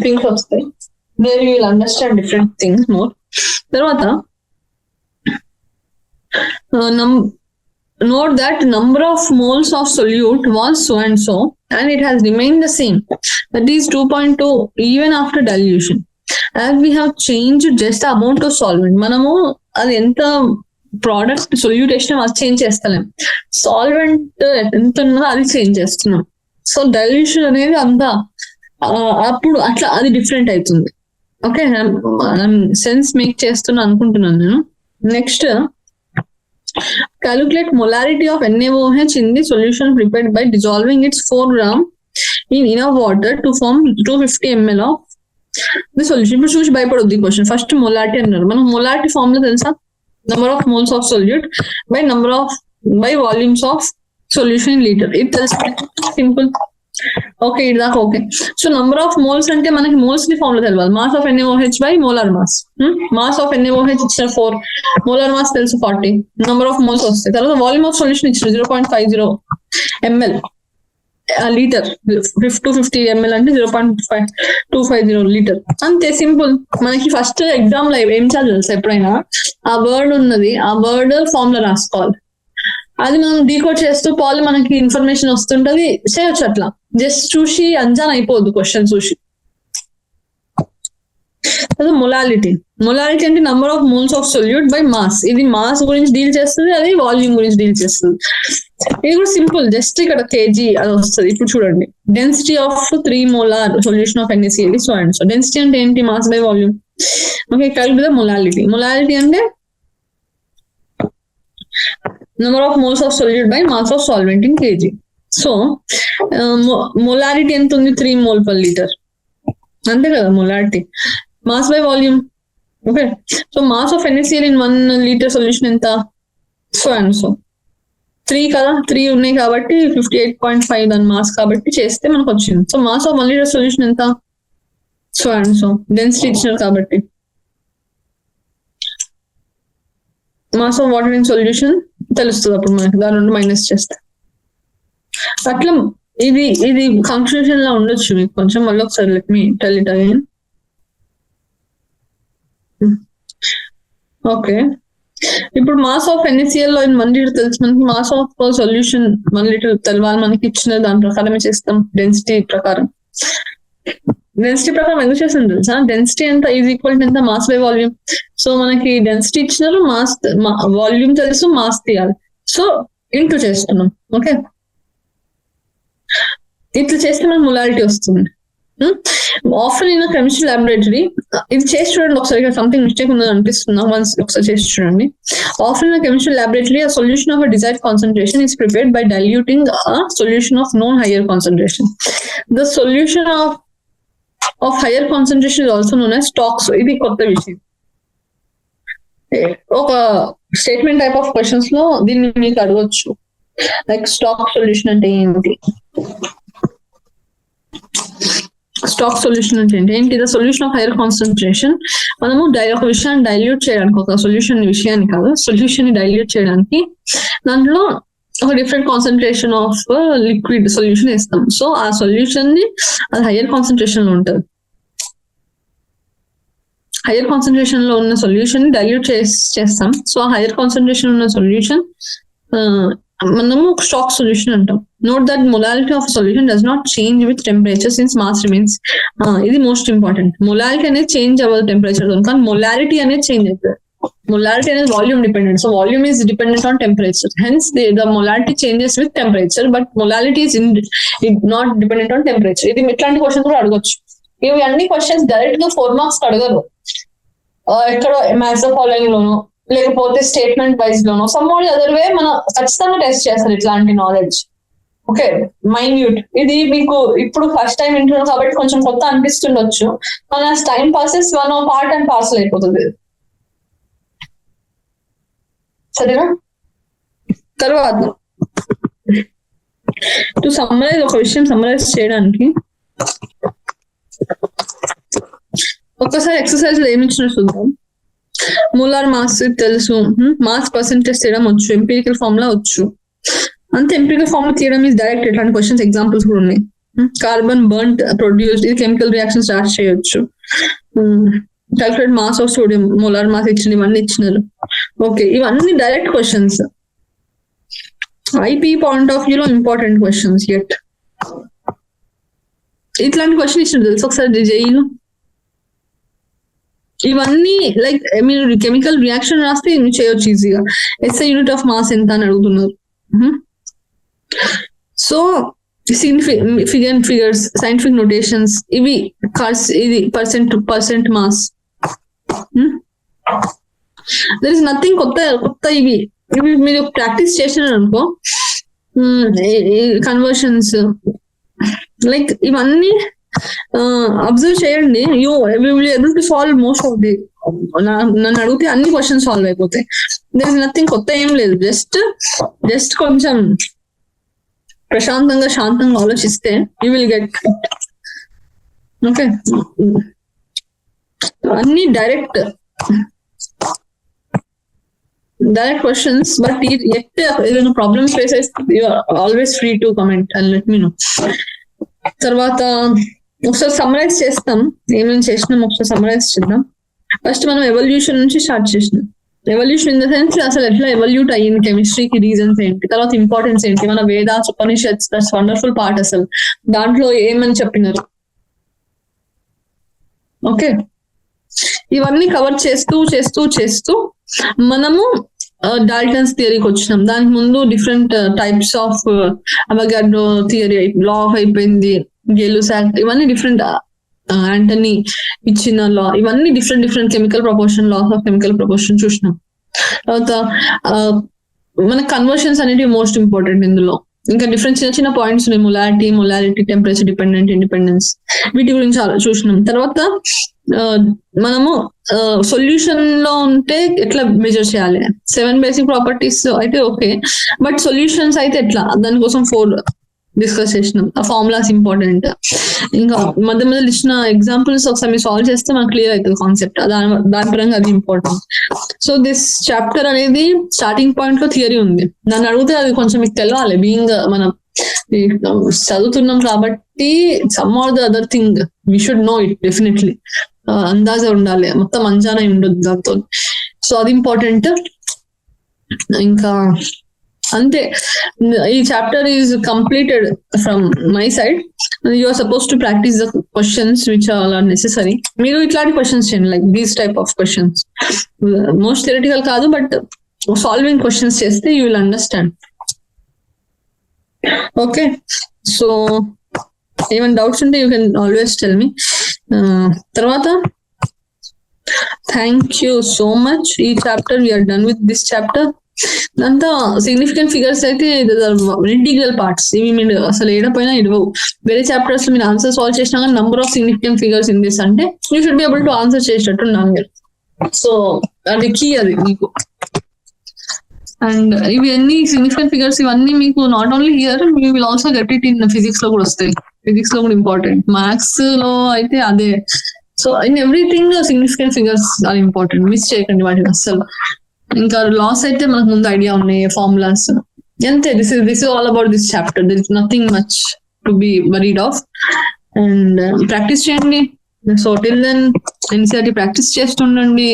థింగ్స్ వస్తాయి. There you will understand different things more. తర్వాత note that number of moles of solute was so and so and it has remained the same, that is 2.2 even after dilution, as we have changed just the amount of solvent. మనము అది ఎంత product సొల్యూటేషన్ అది change చేస్తలేం, solvent ఎంత ఉన్నదో అది change చేస్తున్నాం. So dilution అనేది అంతా అప్పుడు అట్లా అది డిఫరెంట్ అవుతుంది. ఓకే, సెన్స్ మేక్ చేస్తున్నా అనుకుంటున్నాను నేను. Next, calculate molarity of NaOH in the solution prepared by dissolving its 4 grams in enough water to form 250 ml of the solution. ఇప్పుడు చూసి భయపడొద్దు ఈ క్వశ్చన్. ఫస్ట్ మొలారిటీ అన్నారు. మనం మొలారిటీ ఫార్మ్ లో తెలుసా? number of moles of solute by volumes of solution in liter. ఇది తెలుసు, సింపుల్. ఓకే, ఇది దాకా okay. So number of moles అంటే మనకి మోల్స్ ని ఫార్మ్ లో తెలియాలి. Mass of NaOH by molar mass. Mass of NaOH ఇచ్చిన 4, మోలార్ మాస్ తెలుసు 40, నంబర్ ఆఫ్ మోల్స్ వస్తాయి. తర్వాత వాల్యూమ్ ఆఫ్ సొల్యూషన్ ఇచ్చిన 0.50 ml లీటర్, 250 ml అంటే 0.250 లీటర్. అంతే, సింపుల్. మనకి ఫస్ట్ ఎగ్జామ్ లో ఏం చేయాలి తెలుసా? ఎప్పుడైనా ఆ వర్డ్ ఉన్నది, ఆ వర్డ్ ఫార్మ్ లో రాసుకోవాలి. అది మనం డీకోడ్ చేస్తూ పోవాలి, మనకి ఇన్ఫర్మేషన్ వస్తుంటది, చేయొచ్చు. అట్లా జస్ట్ చూసి అంజాన్ అయిపోద్దు క్వశ్చన్ చూసి. అదే మొలాలిటీ అంటే number of moles of solute by mass. ఇది మాస్ గురించి డీల్ చేస్తుంది, అది వాల్యూమ్ గురించి డీల్ చేస్తుంది. ఇది కూడా సింపుల్, జస్ట్ ఇక్కడ kg అది వస్తుంది. ఇప్పుడు చూడండి, density of 3 molar solution of NaCl so and so. Density అంటే ఏంటి? Mass by volume. ఓకే, కలిపి మొలాలిటీ అంటే number of moles of solute by mass of solvent in kg. So molarity ఎంత ఉంది? 3 mole per liter. అంతే కదా molarity. Mass by volume. Okay, so mass of NaCl in 1 liter solution ఎంత? So and so. 3 కదా, 3 ఉన్నాయి కాబట్టి 58.5 దాని mass కాబట్టి చేస్తే మనకు వచ్చింది. So mass of 1 litre solution ఎంత? సో అండ్ సో డెన్సిటీ ఇచ్చినారు కాబట్టి mass of water in solution తెలుస్తుంది అప్పుడు మనకి, దాని నుండి మైనస్ చేస్తే. అట్లా ఇది కంక్లూజన్ లా ఉండొచ్చు మీకు కొంచెం. మళ్ళీ ఒకసారి let me tell it again. Okay, ఇప్పుడు మాస్ ఆఫ్ NaCl లో 1 లీటర్ తెలుసు మనకి. మాస్ ఆఫ్ సొల్యూషన్ 1 లీటర్ తెలవాలి మనకి, ఇచ్చిన దాని ప్రకారమే చేస్తాం డెన్సిటీ ప్రకారం. డెన్సిటీ ప్రకారం ఎందుకు చేస్తాం తెలుసా? డెన్సిటీ ఎంత ఈజ్ ఈక్వల్ టు ఎంత? Mass by volume. సో మనకి డెన్సిటీ ఇచ్చినారు, మాస్ వాల్యూమ్ తెలుసు, మాస్ తీయాలి. సో ఇంటూ చేస్తున్నాం. ఓకే, ఇట్లా చేస్తే మనకు మొలారిటీ వస్తుంది. ఆఫ్టర్ ఇన్ కెమిస్ట్రీ ల్యాబొరేటరీ, ఇది చేసి చూడండి ఒకసారి, సంథింగ్ మిస్టేక్ ఉందని అనిపిస్తుందా? వన్స్ ఒకసారి చేసి చూడండి. After in chemistry laboratory a solution of a desired concentration is prepared by diluting a solution of known higher concentration. The solution of higher concentration is also known as stocks. ఇది కొత్త విషయం. ఒక statement type of questions లో దీన్ని మీకు అడగొచ్చు, like stock solution అంటే ఏంటి? స్టాక్ సొల్యూషన్ అంటే ఏంటి? The solution of higher concentration. మనము ఒక విషయాన్ని డైల్యూట్ చేయడానికి, ఒక సొల్యూషన్ విషయాన్ని కాదు, సొల్యూషన్ ని డైల్యూట్ చేయడానికి దాంట్లో ఒక different concentration of liquid solution ఇస్తాం. సో ఆ సొల్యూషన్ ని అది హైయర్ కాన్సన్ట్రేషన్ లో ఉంటుంది. హైయర్ కాన్సన్ట్రేషన్ లో ఉన్న సొల్యూషన్ ని డైల్యూట్ చేస్తాం. సో ఆ హైయర్ కాన్సన్ట్రేషన్ ఉన్న సొల్యూషన్ మనము స్టాక్ సొల్యూషన్ అంటాం. Note that molality of solution does not change with temperature since mass remains. ఇది మోస్ట్ ఇంపార్టెంట్. మొలాలిటీ అనేది చేంజ్ అవ్వదు టెంపరేచర్ తో, కానీ మొలారిటీ అనేది చేంజ్ అవుతుంది. మొలారిటీ అనేది volume dependent. So volume is dependent on temperature, hence the molarity changes with temperature, but molality is not dependent on temperature. ఇది ఇట్లాంటి క్వశ్చన్స్ కూడా అడగొచ్చు. ఇవి అన్ని క్వశ్చన్స్ డైరెక్ట్ గా 4 మార్క్స్ అడగరు. ఎక్కడో మ్యాథ్స్ ఫాలోయింగ్ లోనో లేకపోతే స్టేట్మెంట్ వైజ్ లోనో సమ్ ఆర్ అదర్ వే మనం ఖచ్చితంగా టెస్ట్ చేస్తారు ఇట్లాంటి నాలెడ్జ్. Okay, minute. ఇది మీకు ఇప్పుడు ఫస్ట్ టైం వింటున్నాం కాబట్టి కొంచెం కొత్త అనిపిస్తుండొచ్చు, కానీ time passes one part and parcel అయిపోతుంది. సరేనా? తర్వాత టు సమ్మరైజ్, ఒక విషయం సమ్మరైజ్ చేయడానికి ఒక్కసారి ఎక్సర్సైజ్ లో ఏమి ఇచ్చినా చూద్దాం. మోలార్ మాస్ తెలుసు, మాస్ పర్సెంటేజ్ తీయడం వచ్చు, ఎంపీరికల్ ఫార్ములా వచ్చు. అంతే, ఎంపీరికల్ ఫార్ములా తీయడం ఈజ్ డైరెక్ట్. ఇట్లాంటి క్వశ్చన్స్ ఎగ్జాంపుల్స్ కూడా ఉన్నాయి. కార్బన్ బర్న్డ్ ప్రొడ్యూస్డ్, ఇది కెమికల్ రియాక్షన్ స్టార్ట్ చేయొచ్చు. Calculate mass of sodium, molar mass ఇచ్చింది, ఇవన్నీ ఇచ్చినారు. ఓకే, ఇవన్నీ direct questions. IP point of వ్యూలో ఇంపార్టెంట్ క్వశ్చన్స్. ఎట్ ఇట్లాంటి క్వశ్చన్ ఇచ్చింది తెలుసు ఒకసారి జైలు. ఇవన్నీ లైక్ మీరు కెమికల్ రియాక్షన్ రాస్తే చేయొచ్చు ఈజీగా. ఎస్ఐ యూనిట్ ఆఫ్ మాస్ ఎంత అని అడుగుతున్నారు. So significant figures, scientific notations, ఇవి ఇది percent mass. There is nothing కొత్త. ఇవి మీరు ప్రాక్టీస్ చేసినారు అనుకో, కన్వర్షన్స్ లైక్ ఇవన్నీ అబ్జర్వ్ చేయండి. You will able to solve most of the. నన్ను అడిగితే అన్ని క్వశ్చన్స్ సాల్వ్ అయిపోతాయి. దర్ ఇస్ నథింగ్ కొత్త ఏం లేదు. జస్ట్ కొంచెం ప్రశాంతంగా శాంతంగా ఆలోచిస్తే యూ విల్ గెట్. ఓకే, అన్ని డైరెక్ట్ క్వశ్చన్స్. బట్ ఏదైనా ప్రాబ్లమ్స్ ఫేస్ అయితే you are always free to comment and let me know. తర్వాత ఒకసారి సమ్మరైజ్ చేస్తాం, ఏమేమి చేసినాం ఒకసారి సమ్మరైజ్ చేద్దాం. ఫస్ట్ మనం ఎవల్యూషన్ నుంచి స్టార్ట్ చేసినాం. ఎవల్యూషన్ ఇన్ ద సెన్స్ అసలు ఎట్లా ఎవల్యూట్ అయ్యింది, కెమిస్ట్రీకి రీజన్స్ ఏంటి, తర్వాత ఇంపార్టెన్స్ ఏంటి, మన Vedas Upanishads, that's wonderful part. అసలు దాంట్లో ఏమని చెప్పినారు. ఓకే, ఇవన్నీ కవర్ చేస్తూ మనము డాల్టన్స్ థియరీకి వచ్చినాం. దానికి ముందు different types of Avogadro theory, law of అయిపోయింది, గెలుస్ యాక్ట్, ఇవన్నీ డిఫరెంట్. యాంటనీ ఇచ్చిన లా, ఇవన్నీ different chemical proportion, laws of chemical proportion చూసినాం. తర్వాత మన కన్వర్షన్స్ అనేవి మోస్ట్ ఇంపార్టెంట్ ఇందులో. ఇంకా డిఫరెంట్ చిన్న చిన్న పాయింట్స్ ఉన్నాయి, మొలారిటీ, టెంపరేచర్ డిపెండెంట్, ఇండిపెండెన్స్, వీటి గురించి చూసినాం. తర్వాత మనము సొల్యూషన్ లో ఉంటే ఎట్లా మెజర్ చేయాలి, 7 బేసిక్ ప్రాపర్టీస్ అయితే ఓకే, బట్ సొల్యూషన్స్ అయితే ఎట్లా, దానికోసం 4 డిస్కస్ చేసినాం. ఆ ఫార్ములాస్ ఇంపార్టెంట్. ఇంకా మధ్య ఇచ్చిన ఎగ్జాంపుల్స్ ఒకసారి మీరు సాల్వ్ చేస్తే మనకు క్లియర్ అవుతుంది కాన్సెప్ట్, దాని పరంగా అది ఇంపార్టెంట్. సో దిస్ చాప్టర్ అనేది స్టార్టింగ్ పాయింట్ లో థియరీ ఉంది, దాన్ని అడిగితే అది కొంచెం మీకు తెలవాలి. బీయింగ్ మనం చదువుతున్నాం కాబట్టి some or the other thing we should know it definitely. అందాజా ఉండాలి, మొత్తం అంజానా ఉండొద్దు దాంతో. సో అది ఇంపార్టెంట్. ఇంకా అంతే, ఈ chapter is completed from my side. You are suppose to practice the questions which are necessary. మీరు ఇట్లాంటి క్వశ్చన్స్ చేయండి, like these type of questions. Most theoretical కాదు, బట్ సాల్వింగ్ క్వశ్చన్స్ చేస్తే you will understand. Okay, so ఏమైనా doubts ఉంటే you can always tell me. తర్వాత thank you so much. ఈ chapter we're done with this chapter. అంతా significant figures అయితే integral parts, ఇవి మీరు అసలు ఏడపోయినా ఇడవవు. వేరే చాప్టర్స్ లో మీరు ఆన్సర్ సాల్వ్ చేసినా కానీ number of significant figures in this అంటే you should be able to answer చేసేటట్టు ఉన్నాను మీరు. సో అది కీ, అది మీకు. అండ్ ఇవి అన్ని సిగ్నిఫికెంట్ ఫిగర్స్ ఇవన్నీ మీకు not only here, you will also get it in physics లో కూడా వస్తాయి. ఫిజిక్స్ లో కూడా ఇంపార్టెంట్, మ్యాథ్స్ లో అయితే అదే. So in everything significant figures are important, miss చేయకండి వాటిని అస్సలు. ఇంకా లాస్ అయితే మనకు ముందు ఐడియా ఉన్నాయి, ఫార్ములాస్ అంతే. This is all about this chapter. There is nothing much to be worried of. And practice చేయండి. So till then NCERT practice చేస్తుండండి,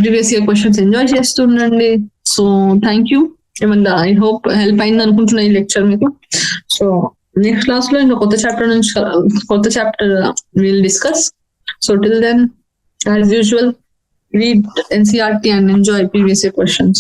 ప్రీవియస్ ఇయర్ క్వశ్చన్స్ ఎంజాయ్ చేస్తుండండి. So thank you. ఏమన్నా I hope help అయింది అనుకుంటున్నా ఈ lecture మీకు. So next class లో ఇంకా కొత్త chapter will discuss. So till then as usual read NCERT and enjoy previous year questions.